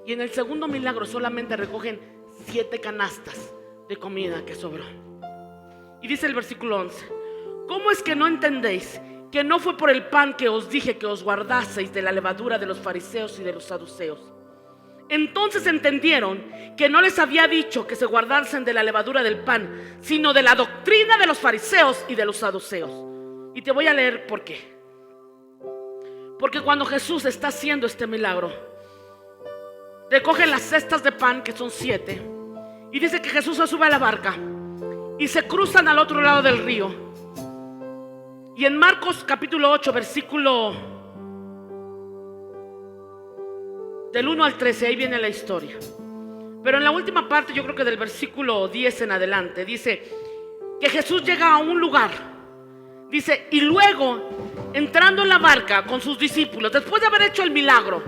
Y en el segundo milagro solamente recogen 7 canastas de comida que sobró. Y dice el versículo 11: ¿cómo es que no entendéis que no fue por el pan que os dije que os guardaseis de la levadura de los fariseos y de los saduceos? Entonces entendieron que no les había dicho que se guardasen de la levadura del pan, sino de la doctrina de los fariseos y de los saduceos. Y te voy a leer por qué. Porque cuando Jesús está haciendo este milagro, recogen las cestas de pan, que son 7, y dice que Jesús se sube a la barca y se cruzan al otro lado del río. Y en Marcos capítulo 8, versículo del 1 al 13, ahí viene la historia. Pero en la última parte, yo creo que del versículo 10 en adelante, dice que Jesús llega a un lugar. Dice: y luego, entrando en la barca con sus discípulos, después de haber hecho el milagro,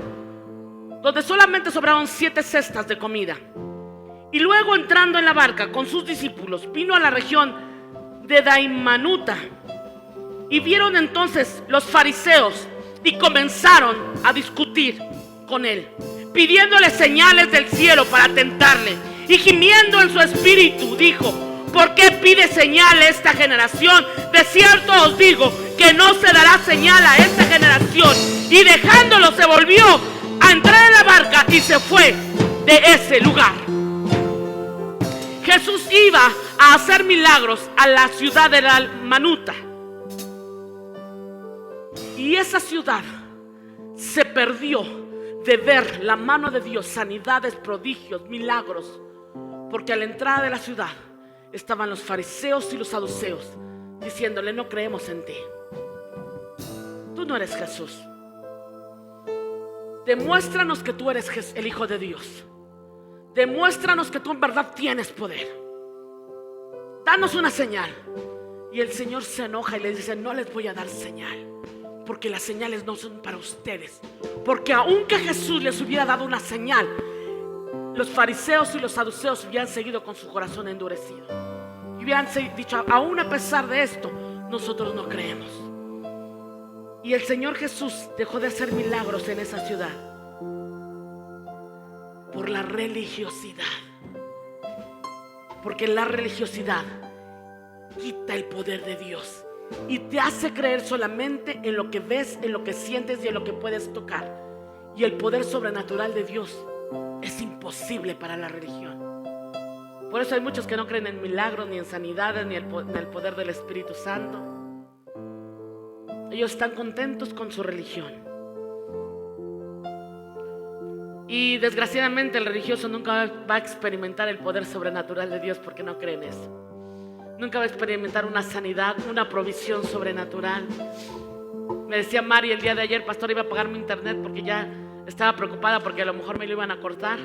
donde solamente sobraron 7 cestas de comida, y luego entrando en la barca con sus discípulos, vino a la región de Daimanuta. Y vieron entonces los fariseos y comenzaron a discutir con él, pidiéndole señales del cielo para tentarle. Y gimiendo en su espíritu dijo: ¿por qué pide señal esta generación? De cierto os digo que no se dará señal a esta generación. Y dejándolo se volvió a entrar en la barca y se fue de ese lugar. Jesús iba a hacer milagros a la ciudad de Dalmanuta. Y esa ciudad se perdió de ver la mano de Dios, sanidades, prodigios, milagros, porque a la entrada de la ciudad estaban los fariseos y los saduceos diciéndole: no creemos en ti, tú no eres Jesús, demuéstranos que tú eres el Hijo de Dios, demuéstranos que tú en verdad tienes poder. danos una señal. Y el Señor se enoja y les dice: no les voy a dar señal, porque las señales no son para ustedes. Porque aunque Jesús les hubiera dado una señal, los fariseos y los saduceos hubieran seguido con su corazón endurecido y hubieran dicho: aún a pesar de esto, nosotros no creemos. Y el Señor Jesús dejó de hacer milagros en esa ciudad por la religiosidad. Porque la religiosidad quita el poder de Dios y te hace creer solamente en lo que ves, en lo que sientes y en lo que puedes tocar. Y el poder sobrenatural de Dios es imposible para la religión. Por eso hay muchos que no creen en milagros, ni en sanidades, ni en el poder del Espíritu Santo. Ellos están contentos con su religión. Y desgraciadamente el religioso nunca va a experimentar el poder sobrenatural de Dios, porque no cree en eso. Nunca va a experimentar una sanidad, una provisión sobrenatural. Me decía Mari el día de ayer: pastor, iba a pagar mi internet porque ya estaba preocupada porque a lo mejor me lo iban a cortar.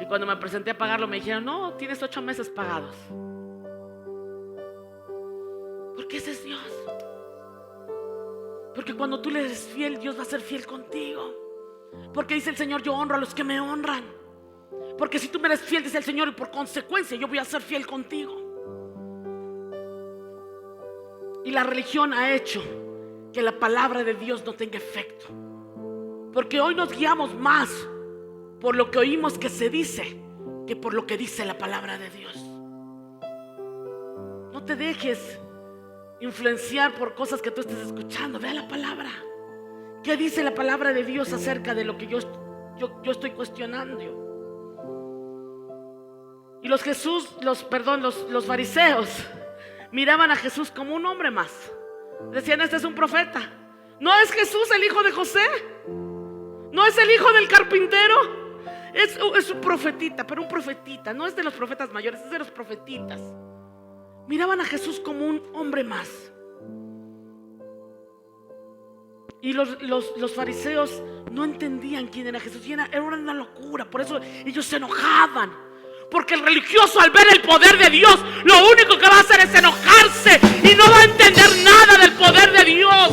Y cuando me presenté a pagarlo me dijeron: no, tienes 8 meses pagados. Porque ese es Dios. Porque cuando tú le eres fiel, Dios va a ser fiel contigo. Porque dice el Señor: yo honro a los que me honran. Porque si tú me eres fiel, dice el Señor, y por consecuencia yo voy a ser fiel contigo. Y la religión ha hecho que la palabra de Dios no tenga efecto. Porque hoy nos guiamos más por lo que oímos que se dice que por lo que dice la palabra de Dios. No te dejes influenciar por cosas que tú estés escuchando. Ve a la palabra. ¿Qué dice la palabra de Dios acerca de lo que yo estoy cuestionando? Y los fariseos miraban a Jesús como un hombre más. Decían: este es un profeta. No es Jesús el hijo de José, no es el hijo del carpintero, es un profetita. Pero un profetita no es de los profetas mayores, es de los profetitas. Miraban a Jesús como un hombre más. Y los fariseos no entendían quién era Jesús. Y era una locura. Por eso ellos se enojaban. Porque el religioso, al ver el poder de Dios, lo único que va a hacer es enojarse y no va a entender nada del poder de Dios.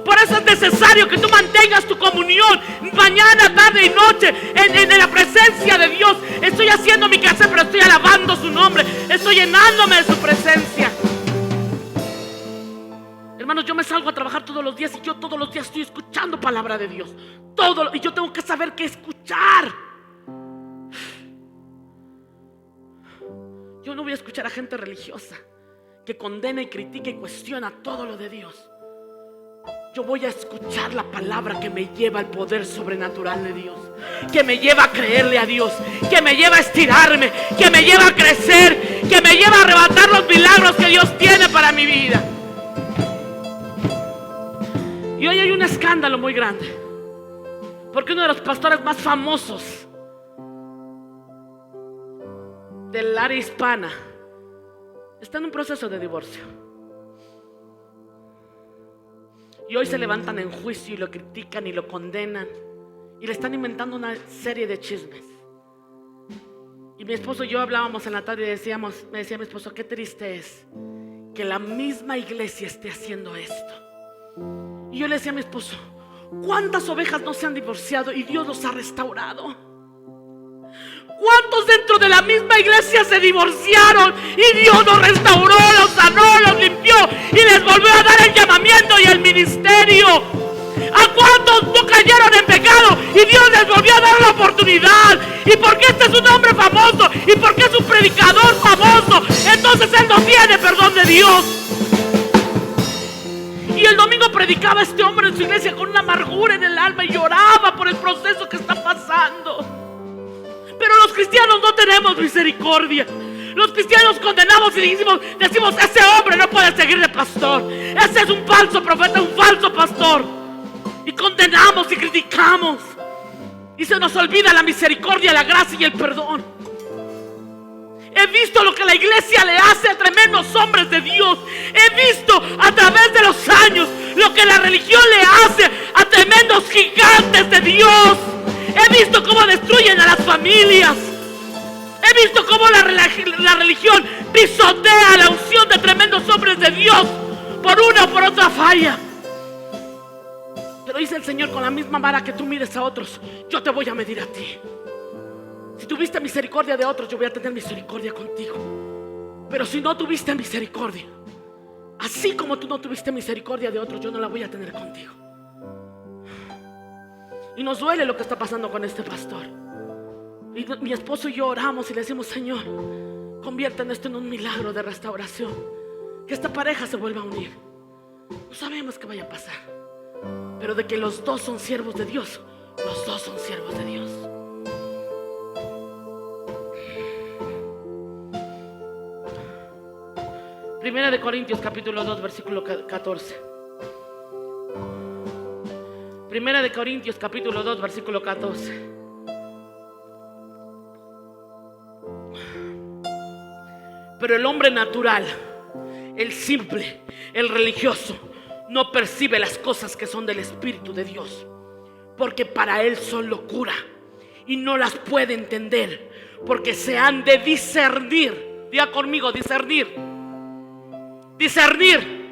Por eso es necesario que tú mantengas tu comunión mañana, tarde y noche en la presencia de Dios. Estoy haciendo mi quehacer, pero estoy alabando su nombre. Estoy llenándome de su presencia. Hermanos, yo me salgo a trabajar todos los días y yo todos los días estoy escuchando palabra de Dios. Y yo tengo que saber qué escuchar. Yo no voy a escuchar a gente religiosa que condena y critica y cuestiona todo lo de Dios. Yo voy a escuchar la palabra que me lleva al poder sobrenatural de Dios, que me lleva a creerle a Dios, que me lleva a estirarme, que me lleva a crecer, que me lleva a arrebatar los milagros que Dios tiene para mi vida. Y hoy hay un escándalo muy grande, porque uno de los pastores más famosos del área hispana está en un proceso de divorcio. Y hoy se levantan en juicio y lo critican y lo condenan y le están inventando una serie de chismes. Y mi esposo y yo hablábamos en la tarde y me decía mi esposo: qué triste es que la misma iglesia esté haciendo esto. Y yo le decía a mi esposo: ¿cuántas ovejas no se han divorciado y Dios los ha restaurado? ¿Cuántos dentro de la misma iglesia se divorciaron y Dios los restauró, los sanó, los limpió y les volvió a dar el llamamiento y el ministerio? ¿A cuántos no cayeron en pecado y Dios les volvió a dar la oportunidad? ¿Y porque este es un hombre famoso y porque es un predicador famoso, entonces él no tiene perdón de Dios? Y el domingo predicaba este hombre en su iglesia con una amargura en el alma y lloraba por el proceso que está pasando. Pero los cristianos no tenemos misericordia. Los cristianos condenamos y decimos: ese hombre no puede seguir de pastor, ese es un falso profeta, un falso pastor. Y condenamos y criticamos. Y se nos olvida la misericordia, la gracia y el perdón. He visto lo que la iglesia le hace a tremendos hombres de Dios. He visto a través de los años lo que la religión le hace a tremendos gigantes de Dios. He visto cómo destruyen a las familias. He visto cómo la religión pisotea la unción de tremendos hombres de Dios por una o por otra falla. Pero dice el Señor: con la misma vara que tú mides a otros, yo te voy a medir a ti. Si tuviste misericordia de otros, yo voy a tener misericordia contigo. Pero si no tuviste misericordia, así como tú no tuviste misericordia de otros, yo no la voy a tener contigo. Y nos duele lo que está pasando con este pastor. Y mi esposo y yo oramos y le decimos: Señor, conviertan esto en un milagro de restauración, que esta pareja se vuelva a unir. No sabemos qué vaya a pasar, pero de que los dos son siervos de Dios, los dos son siervos de Dios. Primera de Corintios capítulo 2 versículo 14. Primera de Corintios capítulo 2 versículo 14. Pero el hombre natural, el simple, el religioso, no percibe las cosas que son del Espíritu de Dios, porque para él son locura y no las puede entender, porque se han de discernir. Diga conmigo: discernir. Discernir.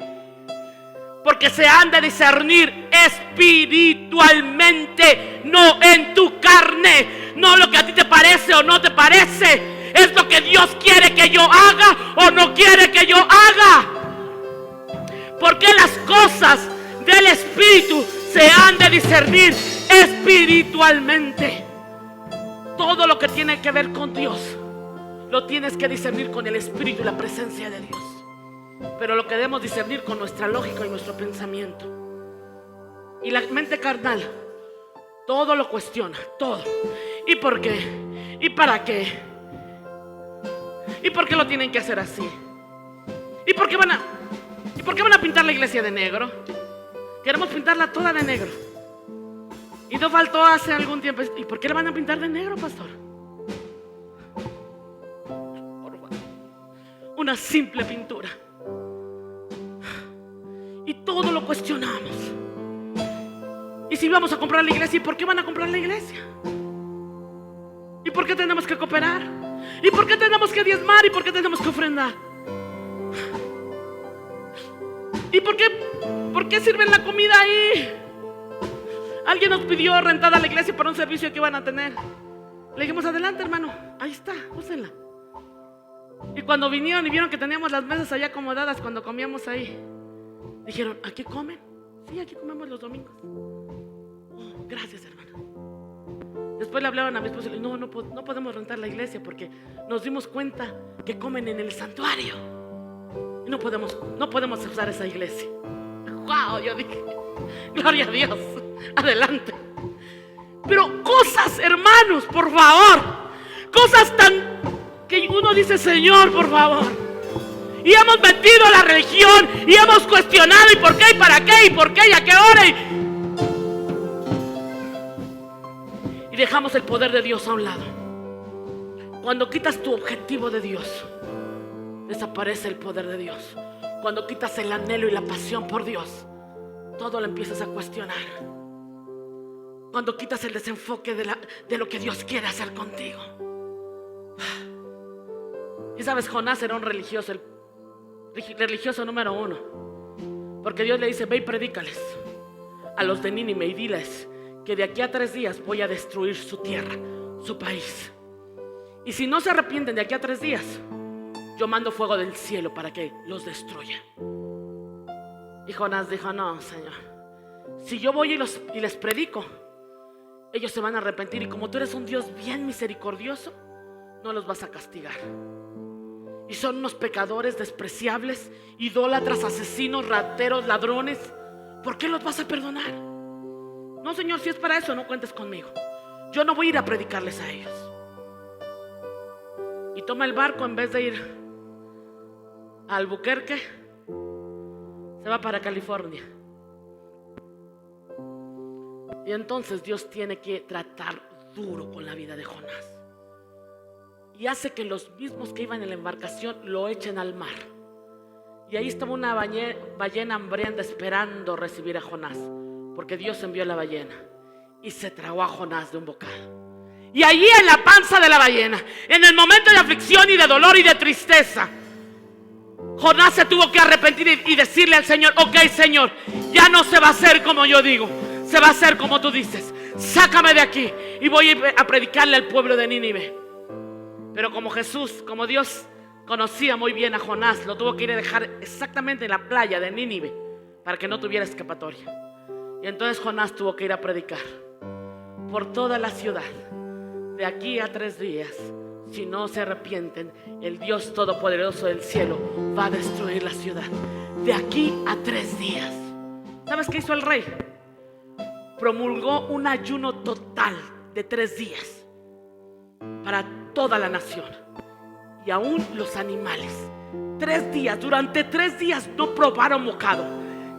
Porque se han de discernir espiritualmente, no en tu carne. No lo que a ti te parece o no te parece. Es lo que Dios quiere que yo haga o no quiere que yo haga. Porque las cosas del Espíritu se han de discernir espiritualmente. Todo lo que tiene que ver con Dios lo tienes que discernir con el Espíritu y la presencia de Dios. Pero lo que debemos discernir con nuestra lógica y nuestro pensamiento. Y la mente carnal todo lo cuestiona, todo. ¿Y por qué? ¿Y para qué? ¿Y por qué lo tienen que hacer así? ¿Y por qué van a pintar la iglesia de negro? Queremos pintarla toda de negro. Y no faltó hace algún tiempo: ¿y por qué la van a pintar de negro, pastor? Una simple pintura. Y todo lo cuestionamos. Y si vamos a comprar la iglesia, ¿y por qué van a comprar la iglesia? ¿Y por qué tenemos que cooperar? ¿Y por qué tenemos que diezmar? ¿Y por qué tenemos que ofrendar? ¿Y por qué sirven la comida ahí? Alguien nos pidió rentada la iglesia para un servicio que iban a tener. Le dijimos: adelante, hermano, ahí está, úsenla. Y cuando vinieron y vieron que teníamos las mesas allá acomodadas cuando comíamos ahí, dijeron: ¿aquí comen? Sí, aquí comemos los domingos. Oh, gracias, hermano. Después le hablaban a mi esposo y le dijeron: no podemos rentar la iglesia porque nos dimos cuenta que comen en el santuario y no podemos usar esa iglesia. Wow, yo dije: gloria a Dios, adelante. Pero cosas, hermanos, por favor, cosas tan que uno dice: Señor, por favor. Y hemos metido a la religión y hemos cuestionado: ¿y por qué? ¿Y para qué? ¿Y por qué? ¿Y a qué hora? Y dejamos el poder de Dios a un lado. Cuando quitas tu objetivo de Dios, desaparece el poder de Dios. Cuando quitas el anhelo y la pasión por Dios, todo lo empiezas a cuestionar. Cuando quitas el desenfoque de lo que Dios quiere hacer contigo. Y sabes, Jonás era un religioso, el religioso número 1. Porque Dios le dice: ve y predícales a los de Nínive y diles que de aquí a 3 días voy a destruir su tierra, su país. Y si no se arrepienten de aquí a 3 días, yo mando fuego del cielo para que los destruya. Y Jonás dijo: no, Señor, si yo voy y les predico, ellos se van a arrepentir, y como tú eres un Dios bien misericordioso, no los vas a castigar. Y son unos pecadores despreciables, idólatras, asesinos, rateros, ladrones. ¿Por qué los vas a perdonar? No, Señor, si es para eso, no cuentes conmigo. Yo no voy a ir a predicarles a ellos. Y toma el barco, en vez de ir a Albuquerque, se va para California. Y entonces Dios tiene que tratar duro con la vida de Jonás. Y hace que los mismos que iban en la embarcación lo echen al mar. Y ahí estaba una ballena hambrienta esperando recibir a Jonás, porque Dios envió la ballena y se tragó a Jonás de un bocado. Y allí en la panza de la ballena, en el momento de aflicción y de dolor y de tristeza, Jonás se tuvo que arrepentir y decirle al Señor: ok, Señor, ya no se va a hacer como yo digo, se va a hacer como tú dices. Sácame de aquí y voy a predicarle al pueblo de Nínive. Pero como Jesús, como Dios conocía muy bien a Jonás, lo tuvo que ir a dejar exactamente en la playa de Nínive para que no tuviera escapatoria. Y entonces Jonás tuvo que ir a predicar por toda la ciudad. De aquí a 3 días, si no se arrepienten, el Dios Todopoderoso del cielo va a destruir la ciudad. De aquí a 3 días. ¿Sabes qué hizo el rey? Promulgó un ayuno total de 3 días para toda la nación. Y aún los animales. 3 días, durante 3 días no probaron bocado.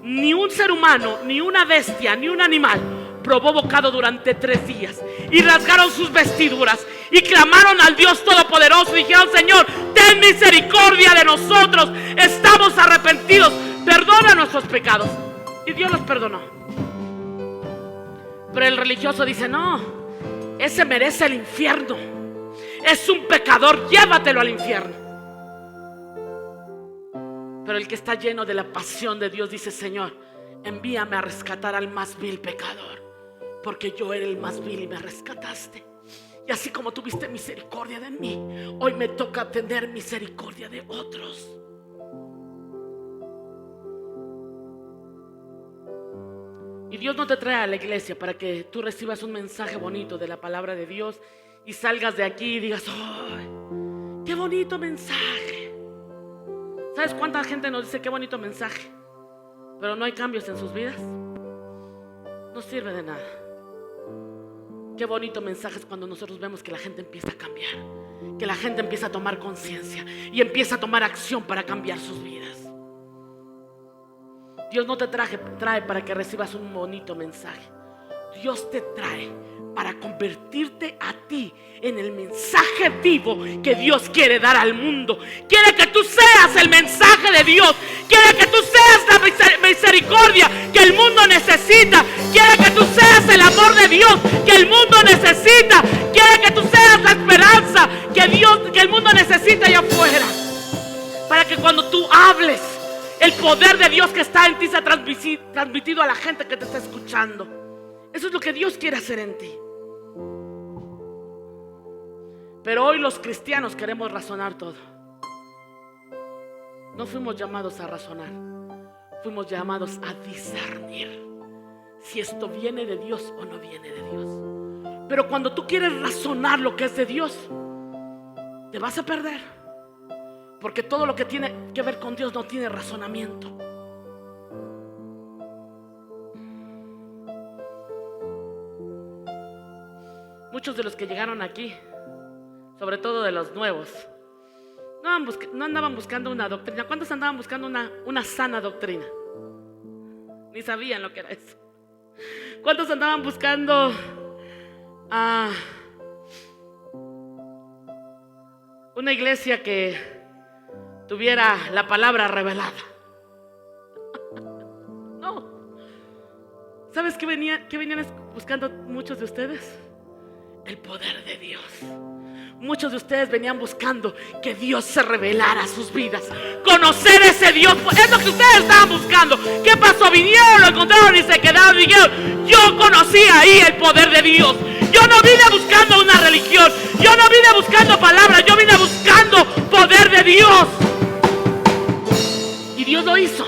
Ni un ser humano, ni una bestia, ni un animal probó bocado durante 3 días. Y rasgaron sus vestiduras y clamaron al Dios Todopoderoso y dijeron: Señor, ten misericordia de nosotros, estamos arrepentidos, perdona nuestros pecados. Y Dios los perdonó. Pero el religioso dice: no, ese merece el infierno, es un pecador, llévatelo al infierno. Pero el que está lleno de la pasión de Dios dice: Señor, envíame a rescatar al más vil pecador, porque yo era el más vil y me rescataste. Y así como tuviste misericordia de mí, hoy me toca tener misericordia de otros. Y Dios no te trae a la iglesia para que tú recibas un mensaje bonito de la palabra de Dios y salgas de aquí y digas: ¡ay, qué bonito mensaje! ¿Sabes cuánta gente nos dice qué bonito mensaje, pero no hay cambios en sus vidas? No sirve de nada. Qué bonito mensaje es cuando nosotros vemos que la gente empieza a cambiar, que la gente empieza a tomar conciencia y empieza a tomar acción para cambiar sus vidas. Dios no te trae para que recibas un bonito mensaje. Dios te trae para convertirte a ti en el mensaje vivo que Dios quiere dar al mundo. Quiere que tú seas el mensaje de Dios. Quiere que tú seas la misericordia que el mundo necesita. Quiere que tú seas el amor de Dios que el mundo necesita. Quiere que tú seas la esperanza que el mundo necesita allá afuera. Para que cuando tú hables, el poder de Dios que está en ti sea transmitido a la gente que te está escuchando. Eso es lo que Dios quiere hacer en ti. Pero hoy los cristianos queremos razonar todo. No fuimos llamados a razonar, fuimos llamados a discernir si esto viene de Dios o no viene de Dios. Pero cuando tú quieres razonar lo que es de Dios, te vas a perder, porque todo lo que tiene que ver con Dios no tiene razonamiento. Muchos de los que llegaron aquí, sobre todo de los nuevos, no andaban buscando una doctrina. ¿Cuántos andaban buscando una sana doctrina? Ni sabían lo que era eso. ¿Cuántos andaban buscando una iglesia que tuviera la palabra revelada? No. ¿Sabes qué venían buscando muchos de ustedes? El poder de Dios. Muchos de ustedes venían buscando que Dios se revelara a sus vidas, conocer ese Dios. Es lo que ustedes estaban buscando. ¿Qué pasó? Vinieron, lo encontraron y se quedaron. Dijeron: yo conocí ahí el poder de Dios. Yo no vine buscando una religión, yo no vine buscando palabras, yo vine buscando poder de Dios. Y Dios lo hizo.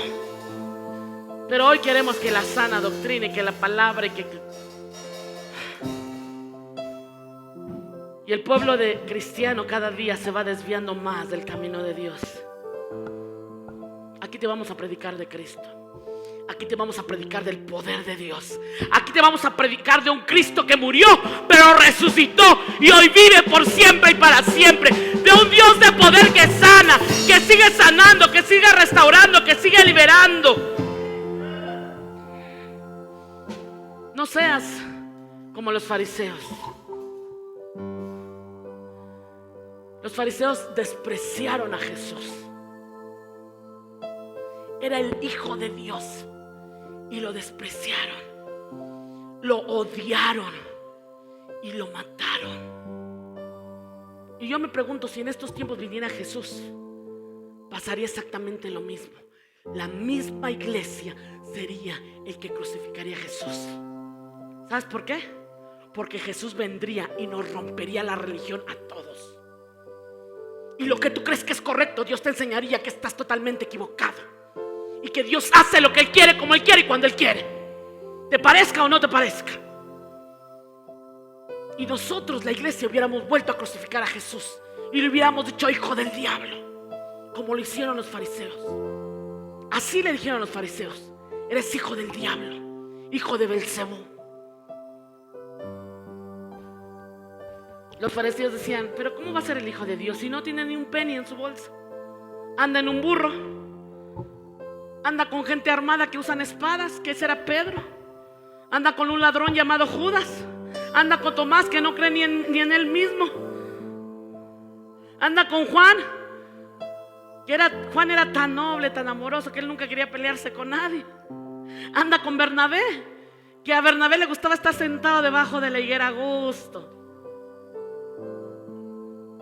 Pero hoy queremos que la sana doctrina y que la palabra y el pueblo de cristiano cada día se va desviando más del camino de Dios. Aquí te vamos a predicar de Cristo. Aquí te vamos a predicar del poder de Dios. Aquí te vamos a predicar de un Cristo que murió, pero resucitó y hoy vive por siempre y para siempre. De un Dios de poder que sana, que sigue sanando, que sigue restaurando, que sigue liberando. No seas como los fariseos. Los fariseos despreciaron a Jesús. Era el Hijo de Dios y lo despreciaron, lo odiaron y lo mataron. Y yo me pregunto si en estos tiempos viniera Jesús, pasaría exactamente lo mismo. La misma iglesia sería el que crucificaría a Jesús. ¿Sabes por qué? Porque Jesús vendría y nos rompería la religión a todos. Y lo que tú crees que es correcto, Dios te enseñaría que estás totalmente equivocado. Y que Dios hace lo que Él quiere, como Él quiere y cuando Él quiere. Te parezca o no te parezca. Y nosotros, la iglesia, hubiéramos vuelto a crucificar a Jesús y le hubiéramos dicho hijo del diablo, como lo hicieron los fariseos. Así le dijeron los fariseos: eres hijo del diablo, hijo de Belcebú. Los fariseos decían: pero ¿cómo va a ser el hijo de Dios si no tiene ni un penny en su bolsa? Anda en un burro, anda con gente armada que usan espadas, que ese era Pedro. Anda con un ladrón llamado Judas. Anda con Tomás, que no cree ni en él mismo. Anda con Juan, Juan era tan noble, tan amoroso, que él nunca quería pelearse con nadie. Anda con Bernabé, que a Bernabé le gustaba estar sentado debajo de la higuera a gusto.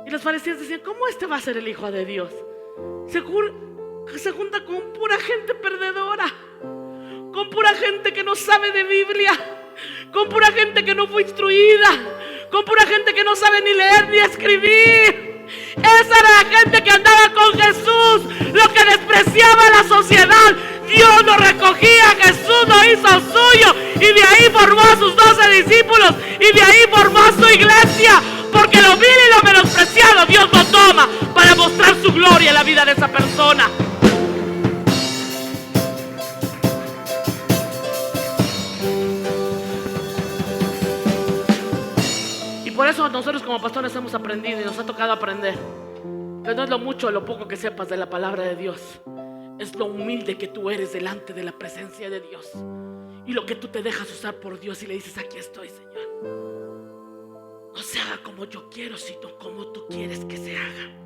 Y los fariseos decían: ¿cómo este va a ser el hijo de Dios? Se junta con pura gente perdedora, con pura gente que no sabe de Biblia, con pura gente que no fue instruida, con pura gente que no sabe ni leer ni escribir. Esa era la gente que andaba con Jesús, lo que despreciaba a la sociedad. Dios lo recogía, Jesús lo hizo suyo, y de ahí formó a sus 12 discípulos, y de ahí formó a su iglesia. Porque lo vil y lo menospreciado Dios lo toma para mostrar su gloria en la vida de esa persona. Por eso nosotros como pastores hemos aprendido y nos ha tocado aprender que no es lo mucho o lo poco que sepas de la palabra de Dios, es lo humilde que tú eres delante de la presencia de Dios y lo que tú te dejas usar por Dios y le dices: aquí estoy, Señor. No se haga como yo quiero, sino como tú quieres que se haga.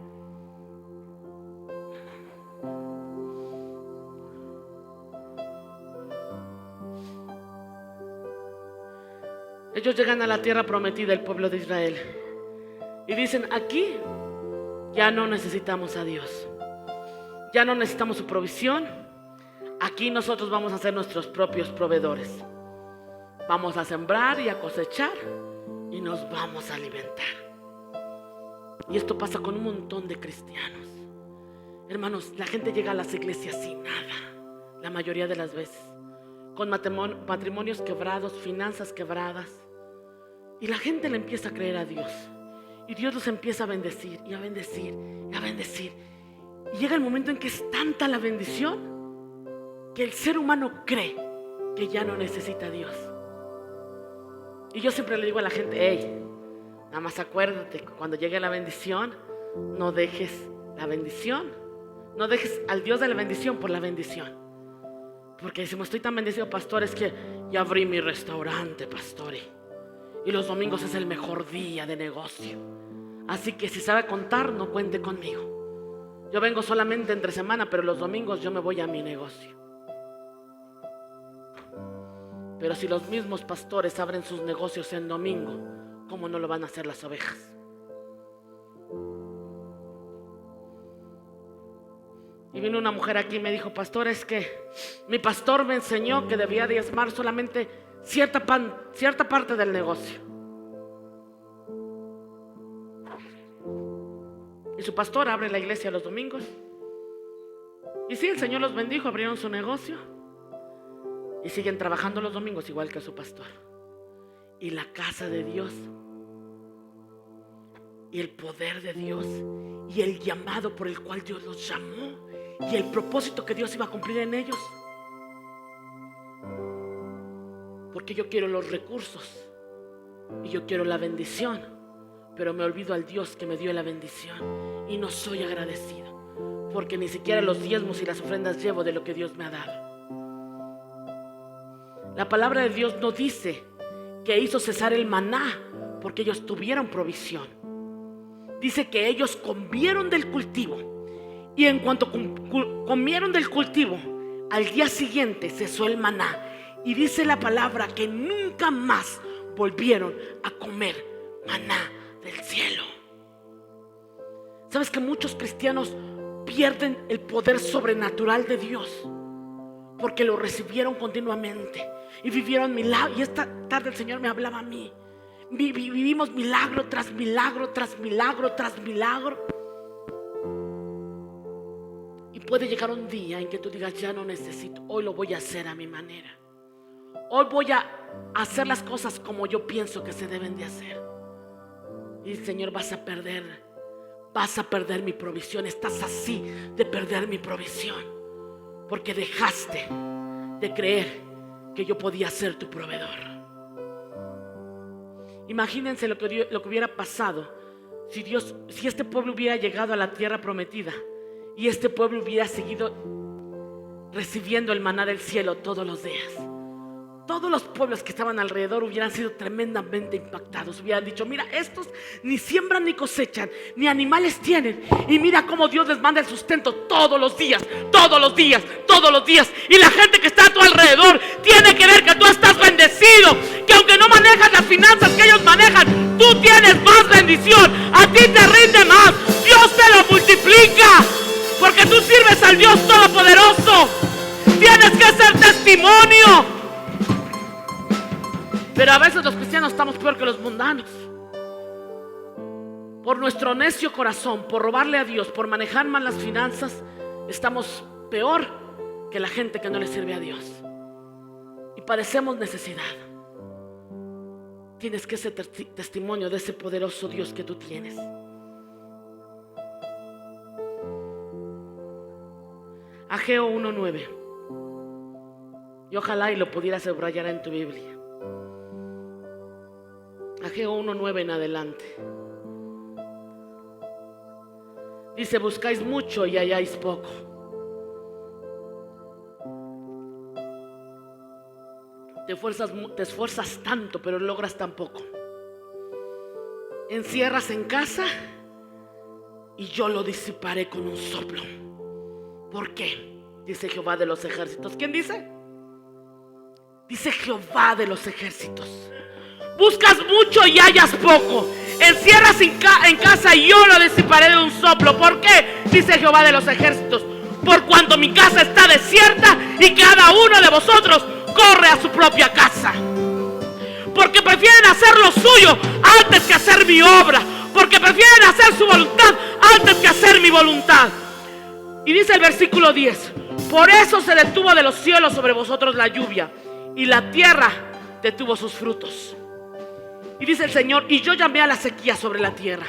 Ellos llegan a la tierra prometida, el pueblo de Israel, y dicen: aquí ya no necesitamos a Dios, ya no necesitamos su provisión. Aquí nosotros vamos a ser nuestros propios proveedores. Vamos a sembrar y a cosechar y nos vamos a alimentar. Y esto pasa con un montón de cristianos. Hermanos, la gente llega a las iglesias sin nada, la mayoría de las veces, con matrimonios quebrados, finanzas quebradas. Y la gente le empieza a creer a Dios. Y Dios los empieza a bendecir y a bendecir y a bendecir. Y llega el momento en que es tanta la bendición que el ser humano cree que ya no necesita a Dios. Y yo siempre le digo a la gente: hey, nada más acuérdate que cuando llegue la bendición, no dejes la bendición, no dejes al Dios de la bendición por la bendición. Porque decimos: estoy tan bendecido, pastor, es que ya abrí mi restaurante, pastor, y los domingos es el mejor día de negocio. Así que si sabe contar, no cuente conmigo. Yo vengo solamente entre semana, pero los domingos yo me voy a mi negocio. Pero si los mismos pastores abren sus negocios en domingo, ¿cómo no lo van a hacer las ovejas? Y vino una mujer aquí y me dijo: pastor, es que mi pastor me enseñó que debía diezmar solamente cierta parte del negocio. Y su pastor abre la iglesia los domingos. Y sí, el Señor los bendijo, abrieron su negocio y siguen trabajando los domingos igual que su pastor. Y la casa de Dios y el poder de Dios y el llamado por el cual Dios los llamó y el propósito que Dios iba a cumplir en ellos. Porque yo quiero los recursos y yo quiero la bendición, pero me olvido al Dios que me dio la bendición y no soy agradecido, porque ni siquiera los diezmos y las ofrendas llevo de lo que Dios me ha dado. La palabra de Dios no dice que hizo cesar el maná porque ellos tuvieron provisión. Dice que ellos comieron del cultivo, y en cuanto comieron del cultivo, al día siguiente cesó el maná. Y dice la palabra que nunca más volvieron a comer maná del cielo. ¿Sabes que muchos cristianos pierden el poder sobrenatural de Dios? Porque lo recibieron continuamente y vivieron milagros. Y esta tarde el Señor me hablaba a mí. Vivimos milagro tras milagro, tras milagro, tras milagro. Y puede llegar un día en que tú digas: ya no necesito, hoy lo voy a hacer a mi manera. Hoy voy a hacer las cosas como yo pienso que se deben de hacer. Y el Señor: vas a perder mi provisión. Estás así de perder mi provisión, porque dejaste de creer que yo podía ser tu proveedor. Imagínense lo que hubiera pasado si este pueblo hubiera llegado a la tierra prometida y este pueblo hubiera seguido recibiendo el maná del cielo todos los días. Todos los pueblos que estaban alrededor hubieran sido tremendamente impactados. Hubieran dicho: mira, estos ni siembran ni cosechan, ni animales tienen, y mira cómo Dios les manda el sustento todos los días, todos los días, todos los días. Y la gente que está a tu alrededor tiene que ver que tú estás bendecido, que aunque no manejas las finanzas que ellos manejan, tú tienes más bendición. A ti te rinde más, Dios te lo multiplica, porque tú sirves al Dios Todopoderoso. Tienes que ser testimonio. Pero a veces los cristianos estamos peor que los mundanos. Por nuestro necio corazón, por robarle a Dios, por manejar mal las finanzas, estamos peor que la gente que no le sirve a Dios. Y padecemos necesidad. Tienes que ser testimonio de ese poderoso Dios que tú tienes. Ageo 1:9. Y ojalá y lo pudieras subrayar en tu Biblia. Ageo 1:9 en adelante. Dice: buscáis mucho y halláis poco. Te esfuerzas tanto, pero logras tan poco. Encierras en casa y yo lo disiparé con un soplo. ¿Por qué? Dice Jehová de los ejércitos. ¿Quién dice? Dice Jehová de los ejércitos. Buscas mucho y hallas poco. Encierras en casa y yo lo disiparé de un soplo. ¿Por qué? Dice Jehová de los ejércitos: por cuanto mi casa está desierta y cada uno de vosotros corre a su propia casa. Porque prefieren hacer lo suyo antes que hacer mi obra. Porque prefieren hacer su voluntad antes que hacer mi voluntad. Y dice el versículo 10: por eso se detuvo de los cielos sobre vosotros la lluvia, y la tierra detuvo sus frutos. Y dice el Señor: y yo llamé a la sequía sobre la tierra,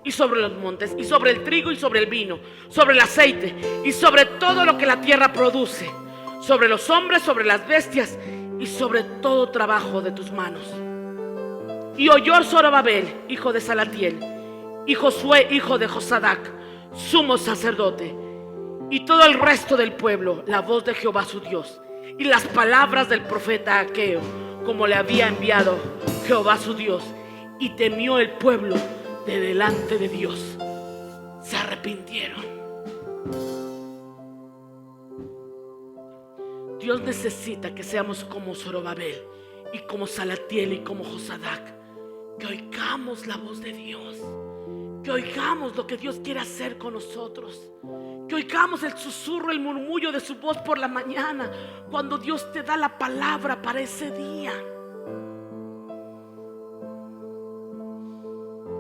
y sobre los montes, y sobre el trigo, y sobre el vino, sobre el aceite, y sobre todo lo que la tierra produce, sobre los hombres, sobre las bestias, y sobre todo trabajo de tus manos. Y oyó Zorobabel, hijo de Salatiel, y Josué, hijo de Josadac, sumo sacerdote, y todo el resto del pueblo, la voz de Jehová su Dios, y las palabras del profeta Ageo, como le había enviado Jehová su Dios. Y temió el pueblo de delante de Dios. Se arrepintieron. Dios necesita que seamos como Zorobabel, y como Salatiel, y como Josadac, que oigamos la voz de Dios, que oigamos lo que Dios quiere hacer con nosotros, que oigamos el susurro, el murmullo de su voz por la mañana, cuando Dios te da la palabra para ese día.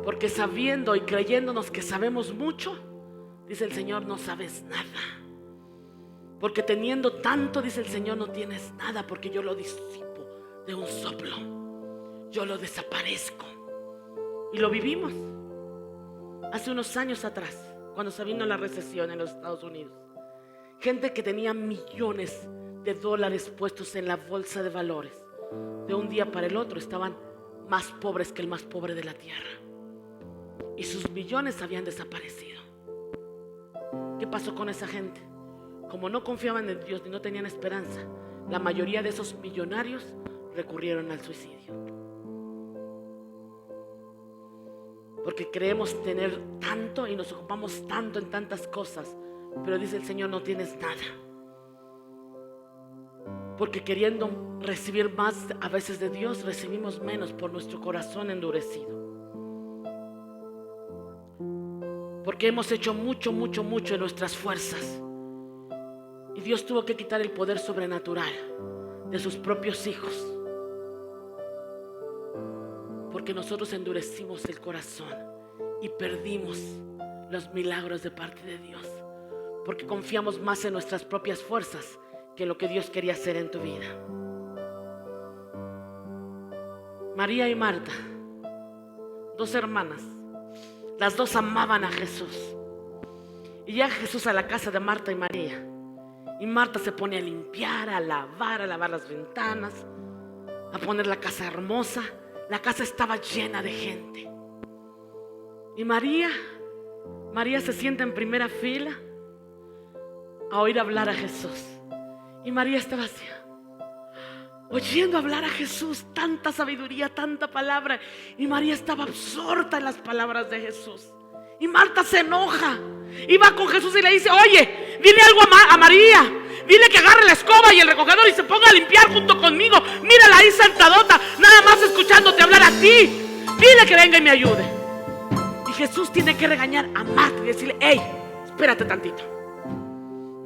Porque sabiendo y creyéndonos que sabemos mucho, dice el Señor, no sabes nada. Porque teniendo tanto, dice el Señor, no tienes nada, porque yo lo disipo de un soplo. Yo lo desaparezco. Y lo vivimos hace unos años atrás, cuando se vino la recesión en los Estados Unidos. Gente que tenía millones de dólares puestos en la bolsa de valores, de un día para el otro estaban más pobres que el más pobre de la tierra. Y sus millones habían desaparecido. ¿Qué pasó con esa gente? Como no confiaban en Dios ni no tenían esperanza, la mayoría de esos millonarios recurrieron al suicidio. Porque creemos tener tanto y nos ocupamos tanto en tantas cosas, pero dice el Señor, no tienes nada. Porque queriendo recibir más a veces de Dios, recibimos menos por nuestro corazón endurecido. porque hemos hecho mucho en nuestras fuerzas. Y Dios tuvo que quitar el poder sobrenatural de sus propios hijos, porque nosotros endurecimos el corazón y perdimos los milagros de parte de Dios, porque confiamos más en nuestras propias fuerzas que en lo que Dios quería hacer en tu vida. María y Marta, dos hermanas, las dos amaban a Jesús. Y llega Jesús a la casa de Marta y María, y Marta se pone a limpiar, a lavar las ventanas, a poner la casa hermosa. La casa estaba llena de gente. Y María se sienta en primera fila a oír hablar a Jesús. Y María estaba así, oyendo hablar a Jesús, tanta sabiduría, tanta palabra. Y María estaba absorta en las palabras de Jesús. Y Marta se enoja y va con Jesús y le dice: oye, dile algo a María, dile que agarre la escoba y el recogedor y se ponga a limpiar junto conmigo. Mírala ahí sentadota, nada más escuchándote hablar a ti. Dile que venga y me ayude. Y Jesús tiene que regañar a Marta y decirle: hey, espérate tantito.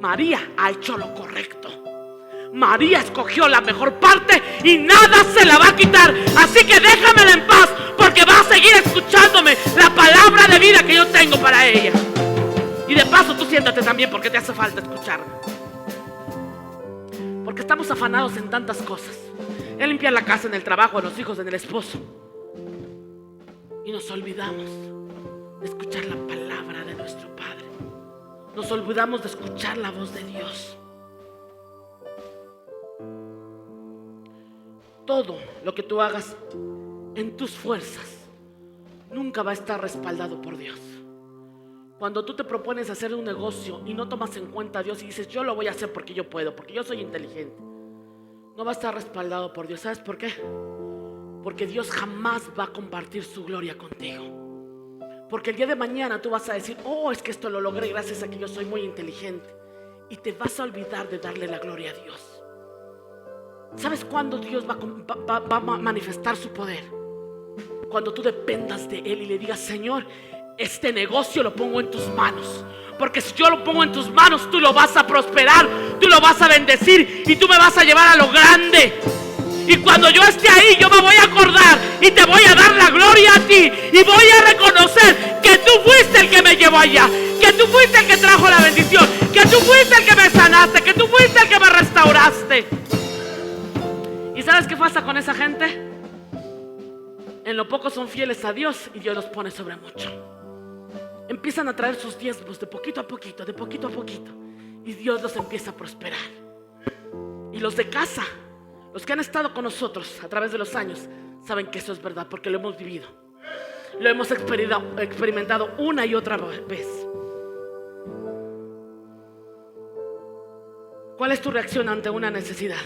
María ha hecho lo correcto. María escogió la mejor parte y nada se la va a quitar. Así que déjamela en paz, porque va a seguir escuchándome la palabra de vida que yo tengo para ella. Y de paso tú siéntate también, porque te hace falta escucharme. Porque estamos afanados en tantas cosas, en limpiar la casa, en el trabajo, en los hijos, en el esposo, y nos olvidamos de escuchar la palabra de nuestro Padre. Nos olvidamos de escuchar la voz de Dios. Todo lo que tú hagas en tus fuerzas nunca va a estar respaldado por Dios. Cuando tú te propones hacer un negocio y no tomas en cuenta a Dios y dices: yo lo voy a hacer porque yo puedo, porque yo soy inteligente, no va a estar respaldado por Dios. ¿Sabes por qué? Porque Dios jamás va a compartir su gloria contigo. Porque el día de mañana tú vas a decir: oh, es que esto lo logré gracias a que yo soy muy inteligente. Y te vas a olvidar de darle la gloria a Dios. ¿Sabes cuándo Dios va a manifestar su poder? Cuando tú dependas de Él y le digas: Señor, este negocio lo pongo en tus manos, porque si yo lo pongo en tus manos, tú lo vas a prosperar, tú lo vas a bendecir y tú me vas a llevar a lo grande. Y cuando yo esté ahí, yo me voy a acordar y te voy a dar la gloria a ti, y voy a reconocer que tú fuiste el que me llevó allá, que tú fuiste el que trajo la bendición, que tú fuiste el que me sanaste, que tú fuiste el que me restauraste. ¿Y sabes qué pasa con esa gente? En lo poco son fieles a Dios y Dios los pone sobre mucho. Empiezan a traer sus diezmos de poquito a poquito, de poquito a poquito, y Dios los empieza a prosperar. Y los de casa, los que han estado con nosotros a través de los años, saben que eso es verdad, porque lo hemos vivido, lo hemos experimentado una y otra vez. ¿Cuál es tu reacción ante una necesidad?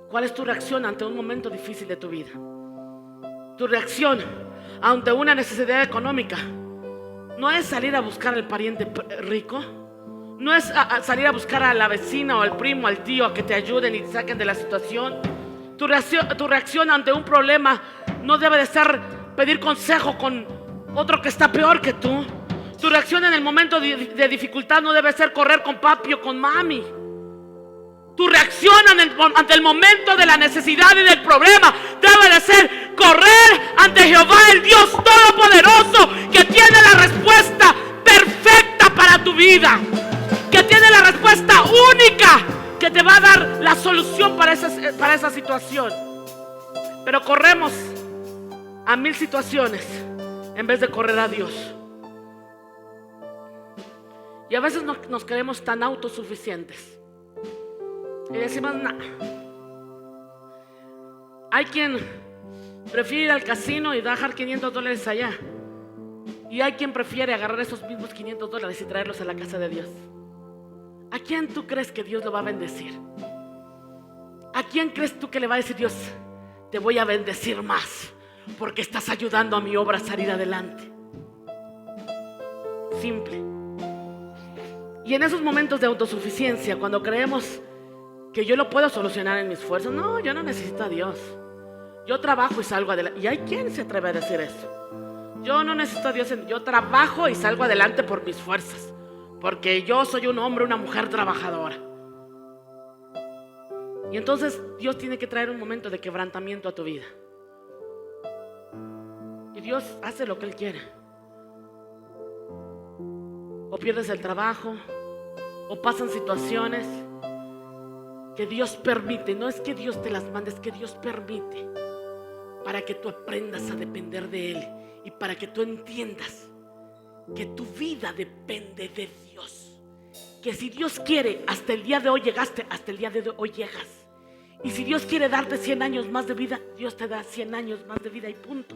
¿Cuál es tu reacción ante un momento difícil de tu vida? Tu reacción ante una necesidad económica no es salir a buscar al pariente rico, no es salir a buscar a la vecina o al primo, al tío, a que te ayuden y te saquen de la situación. Tu reacción ante un problema no debe de ser pedir consejo con otro que está peor que tú. Tu reacción en el momento de dificultad no debe ser correr con papi o con mami. Tu reacción ante el momento de la necesidad y del problema debe de ser correr ante Jehová, el Dios Todopoderoso, que tiene la respuesta perfecta para tu vida, que tiene la respuesta única, que te va a dar la solución para esa situación. Pero corremos a 1000 situaciones en vez de correr a Dios. Y a veces nos creemos tan autosuficientes y decimos: no. Hay quien prefiere ir al casino y dejar $500 allá, y hay quien prefiere agarrar esos mismos $500 y traerlos a la casa de Dios. ¿A quién tú crees que Dios lo va a bendecir? ¿A quién crees tú que le va a decir Dios: te voy a bendecir más porque estás ayudando a mi obra a salir adelante? Simple. Y en esos momentos de autosuficiencia, cuando creemos que yo lo puedo solucionar en mis esfuerzos, no, yo no necesito a Dios, yo trabajo y salgo adelante. ¿Y hay quien se atreve a decir eso? Yo no necesito a Dios, yo trabajo y salgo adelante por mis fuerzas, porque yo soy un hombre, una mujer trabajadora. Y entonces Dios tiene que traer un momento de quebrantamiento a tu vida. Y Dios hace lo que Él quiere. O pierdes el trabajo, o pasan situaciones que Dios permite. No es que Dios te las mande, es que Dios permite, para que tú aprendas a depender de Él y para que tú entiendas que tu vida depende de Dios. Que si Dios quiere, hasta el día de hoy llegaste, hasta el día de hoy llegas. Y si Dios quiere darte 100 años más de vida, Dios te da 100 años más de vida y punto.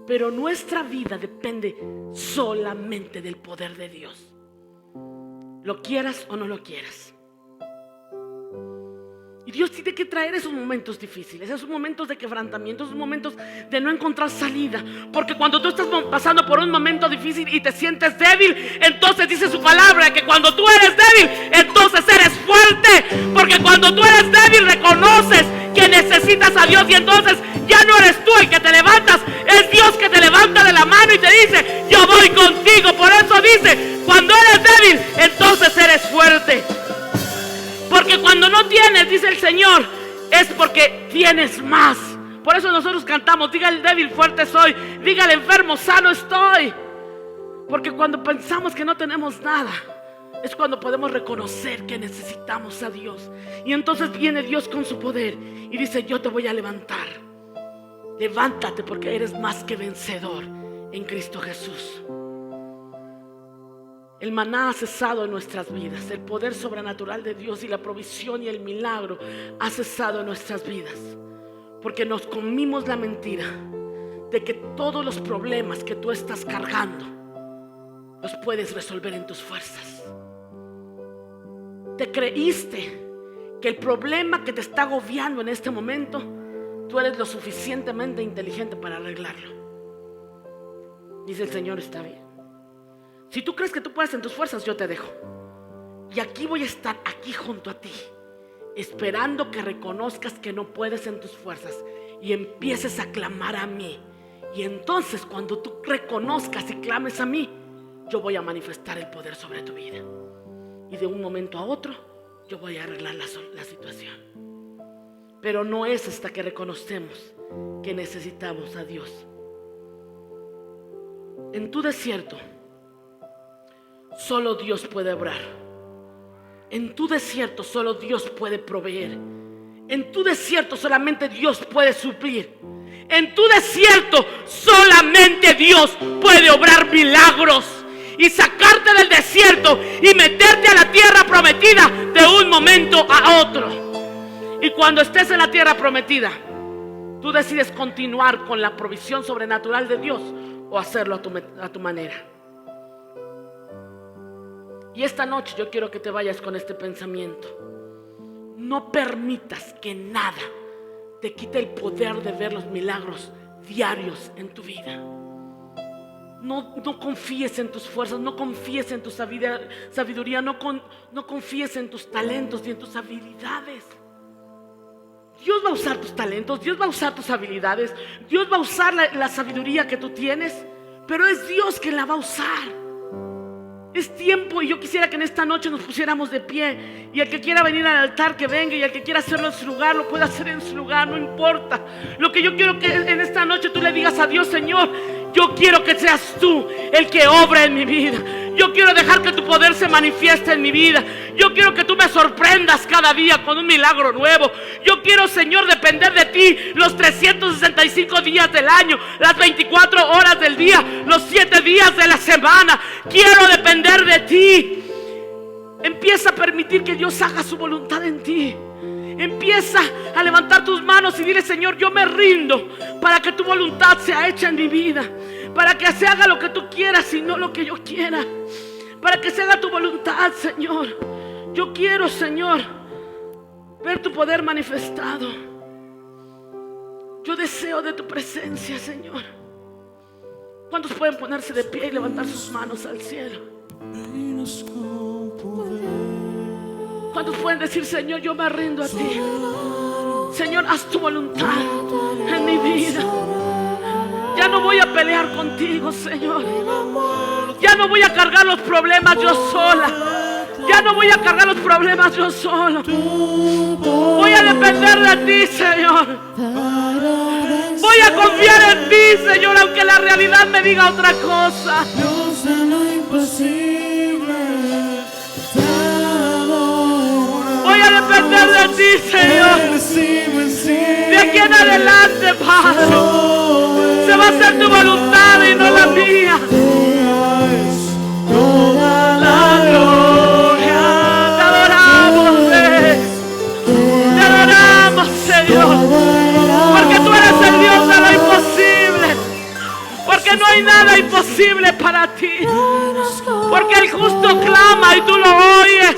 Pero nuestra vida depende solamente del poder de Dios. Lo quieras o no lo quieras. Y Dios tiene que traer esos momentos difíciles, esos momentos de quebrantamiento, esos momentos de no encontrar salida. Porque cuando tú estás pasando por un momento difícil y te sientes débil, entonces dice su palabra que cuando tú eres débil, entonces eres fuerte. Porque cuando tú eres débil reconoces que necesitas a Dios y entonces ya no eres tú el que te levantas, es Dios que te levanta de la mano y te dice: yo voy contigo. Por eso dice: cuando eres débil, entonces eres fuerte. Porque cuando no tienes, dice el Señor, es porque tienes más. Por eso nosotros cantamos: diga el débil, fuerte soy, diga el enfermo, sano estoy. Porque cuando pensamos que no tenemos nada, es cuando podemos reconocer que necesitamos a Dios. Y entonces viene Dios con su poder y dice: yo te voy a levantar. Levántate, porque eres más que vencedor en Cristo Jesús. El maná ha cesado en nuestras vidas. El poder sobrenatural de Dios y la provisión y el milagro ha cesado en nuestras vidas. Porque nos comimos la mentira de que todos los problemas que tú estás cargando los puedes resolver en tus fuerzas. Te creíste que el problema que te está agobiando en este momento, tú eres lo suficientemente inteligente para arreglarlo. Dice el Señor: está bien. Si tú crees que tú puedes en tus fuerzas, yo te dejo. Y aquí voy a estar, aquí junto a ti, esperando que reconozcas que no puedes en tus fuerzas y empieces a clamar a mí. Y entonces cuando tú reconozcas y clames a mí, yo voy a manifestar el poder sobre tu vida. Y de un momento a otro, yo voy a arreglar la situación. Pero no es hasta que reconocemos que necesitamos a Dios. En tu desierto, solo Dios puede obrar. En tu desierto solo Dios puede proveer. En tu desierto solamente Dios puede suplir. En tu desierto solamente Dios puede obrar milagros y sacarte del desierto y meterte a la tierra prometida de un momento a otro. Y cuando estés en la tierra prometida, tú decides continuar con la provisión sobrenatural de Dios o hacerlo a tu manera. Y esta noche yo quiero que te vayas con este pensamiento: no permitas que nada te quite el poder de ver los milagros diarios en tu vida. No confíes en tus fuerzas, no confíes en tu sabiduría, no confíes en tus talentos y en tus habilidades. Dios va a usar tus talentos, Dios va a usar tus habilidades, Dios va a usar la sabiduría que tú tienes, pero es Dios quien la va a usar. Es tiempo, y yo quisiera que en esta noche nos pusiéramos de pie, y el que quiera venir al altar que venga, y el que quiera hacerlo en su lugar lo puede hacer en su lugar, no importa. Lo que yo quiero que en esta noche tú le digas a Dios: Señor, yo quiero que seas tú el que obra en mi vida. Yo quiero dejar que tu poder se manifieste en mi vida. Yo quiero que tú me sorprendas cada día con un milagro nuevo. Yo quiero, Señor, depender de ti los 365 días del año, las 24 horas del día, los 7 días de la semana. Quiero depender de ti. Empieza a permitir que Dios haga su voluntad en ti. Empieza a levantar tus manos y dile: Señor, yo me rindo para que tu voluntad sea hecha en mi vida, para que se haga lo que tú quieras y no lo que yo quiera, para que se haga tu voluntad, Señor. Yo quiero, Señor, ver tu poder manifestado. Yo deseo de tu presencia, Señor. ¿Cuántos pueden ponerse de pie y levantar sus manos al cielo? ¿Cuántos pueden decir: Señor, yo me rindo a ti? Señor, haz tu voluntad en mi vida. Ya no voy a pelear contigo, Señor. Ya no voy a cargar los problemas yo sola. Ya no voy a cargar los problemas yo solo. Voy a depender de ti, Señor. Voy a confiar en ti, Señor, aunque la realidad me diga otra cosa. Dios de lo imposible, Voy a depender de ti, Señor. De aquí en adelante, Padre, se va a hacer tu voluntad y no la mía. toda La gloria, te adoramos, Rey. Te adoramos, Señor. Porque tú eres el Dios de lo imposible. Porque no hay nada imposible para ti. Porque el justo clama y tú lo oyes.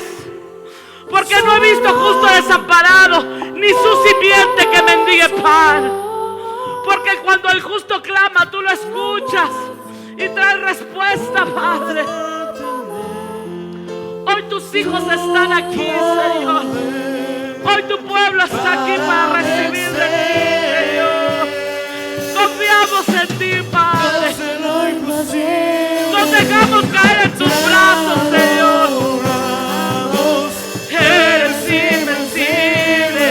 Porque no he visto justo desamparado, ni su simiente que mendigue pan. Porque cuando el justo clama, tú lo escuchas y traes respuesta, Padre. Hoy tus hijos están aquí, Señor. Hoy tu pueblo está aquí para recibir de ti, Señor. Confiamos en ti, Padre. Nos dejamos caer en tus brazos, Señor. Eres invencible,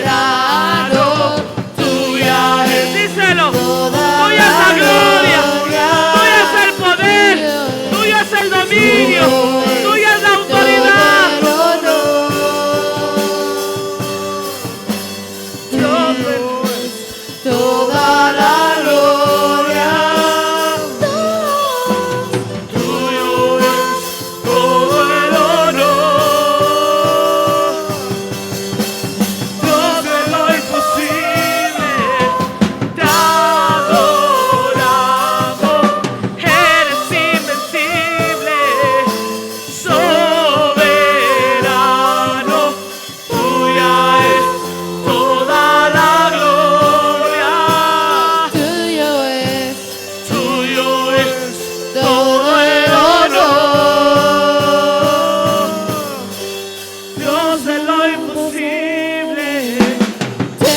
soberano, tuya es. Díselo, tuya es la gloria, tuya es el poder, tuya es el dominio, tuya es la autoridad. Toda la gloria, Tuyo es todo el honor. Dios de lo imposible, te adoramos. Eres invencible, soberano. Tuya es toda la gloria. tuyo es Tuyo es todo el honor. Dios de lo imposible. Te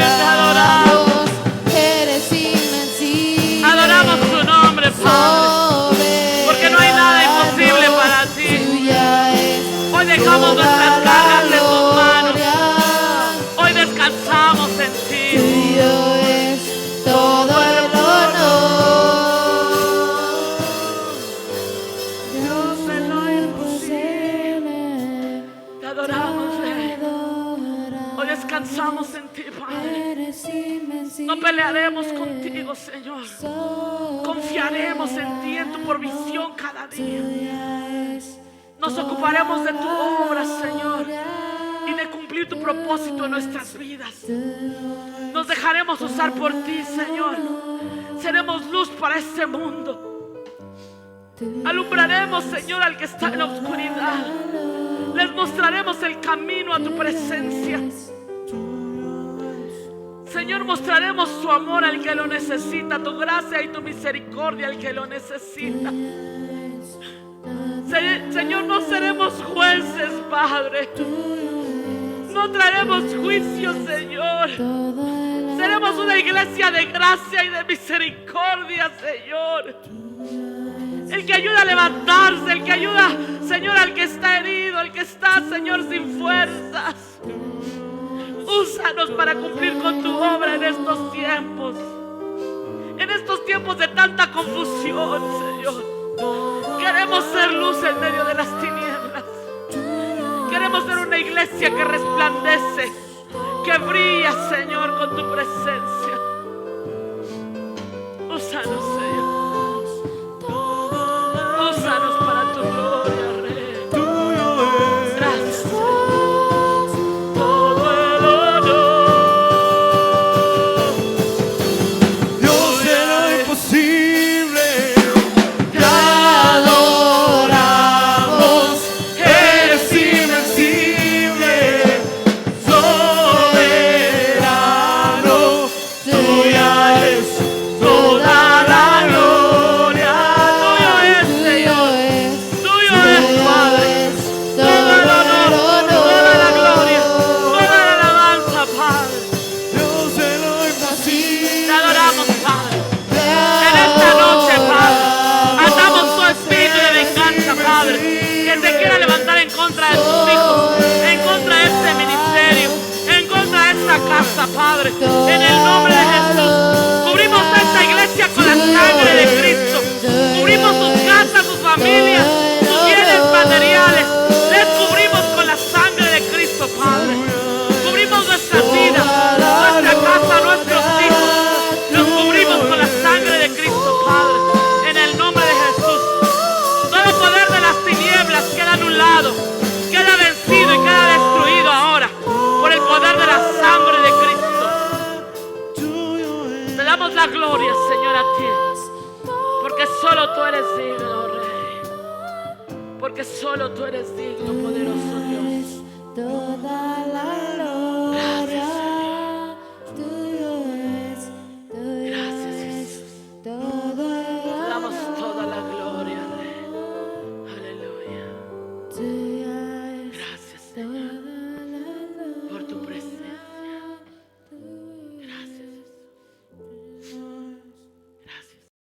adoramos, eres invencible. Adoramos tu nombre, Padre, porque no hay nada imposible para ti. Tuya es Hoy dejamos nuestras cargas en tus manos. gloria. Hoy descansamos en ti. Tuyo es todo el honor. Dios de lo imposible, Te adoramos, Rey. adoramos. Hoy descansamos en ti, Padre. Eres invencible. No pelearemos contigo, Señor. Confiaremos en ti, en tu provisión cada día. Tuya es Nos ocuparemos de tu obra, Señor, y de cumplir tu propósito en nuestras vidas. Nos dejaremos usar por ti, Señor. Seremos luz para este mundo. Alumbraremos, Señor, al que está en la oscuridad. Les mostraremos el camino a tu presencia. Señor, mostraremos tu amor al que lo necesita, tu gracia y tu misericordia al que lo necesita. Señor, no seremos jueces, Padre. No traeremos juicio, Señor. Seremos una iglesia de gracia y de misericordia, Señor. El que ayuda a levantarse, el que ayuda, Señor, al que está herido, el que está, Señor, sin fuerzas. Úsanos para cumplir con tu obra en estos tiempos. En estos tiempos de tanta confusión, Señor. Queremos ser luz en medio de las tinieblas. Queremos ser una iglesia que resplandece, que brilla, Señor, con tu presencia. Úsanos, Señor. Úsanos para tu gloria, Rey. Gracias, Señor. Todo el honor. Dios de lo imposible, Te adoramos. Eres invencible, soberano. contra de tus hijos, en contra de este ministerio, en contra de esta casa, Padre, en el nombre de Jesús. Cubrimos esta iglesia con la sangre de Cristo. Cubrimos sus casas, sus familias, sus bienes materiales. Les cubrimos con la sangre de Cristo, Padre. Cubrimos nuestra vida, nuestra casa, nuestros hijos. Los cubrimos con la sangre de Cristo, Padre, en el nombre de Jesús. Todo poder de las tinieblas queda anulado, queda vencido y queda destruido ahora por el poder de la sangre de Cristo. Te damos la gloria, Señor, a ti, porque solo tú eres digno, Rey, porque solo tú eres digno, poderoso Dios. Toda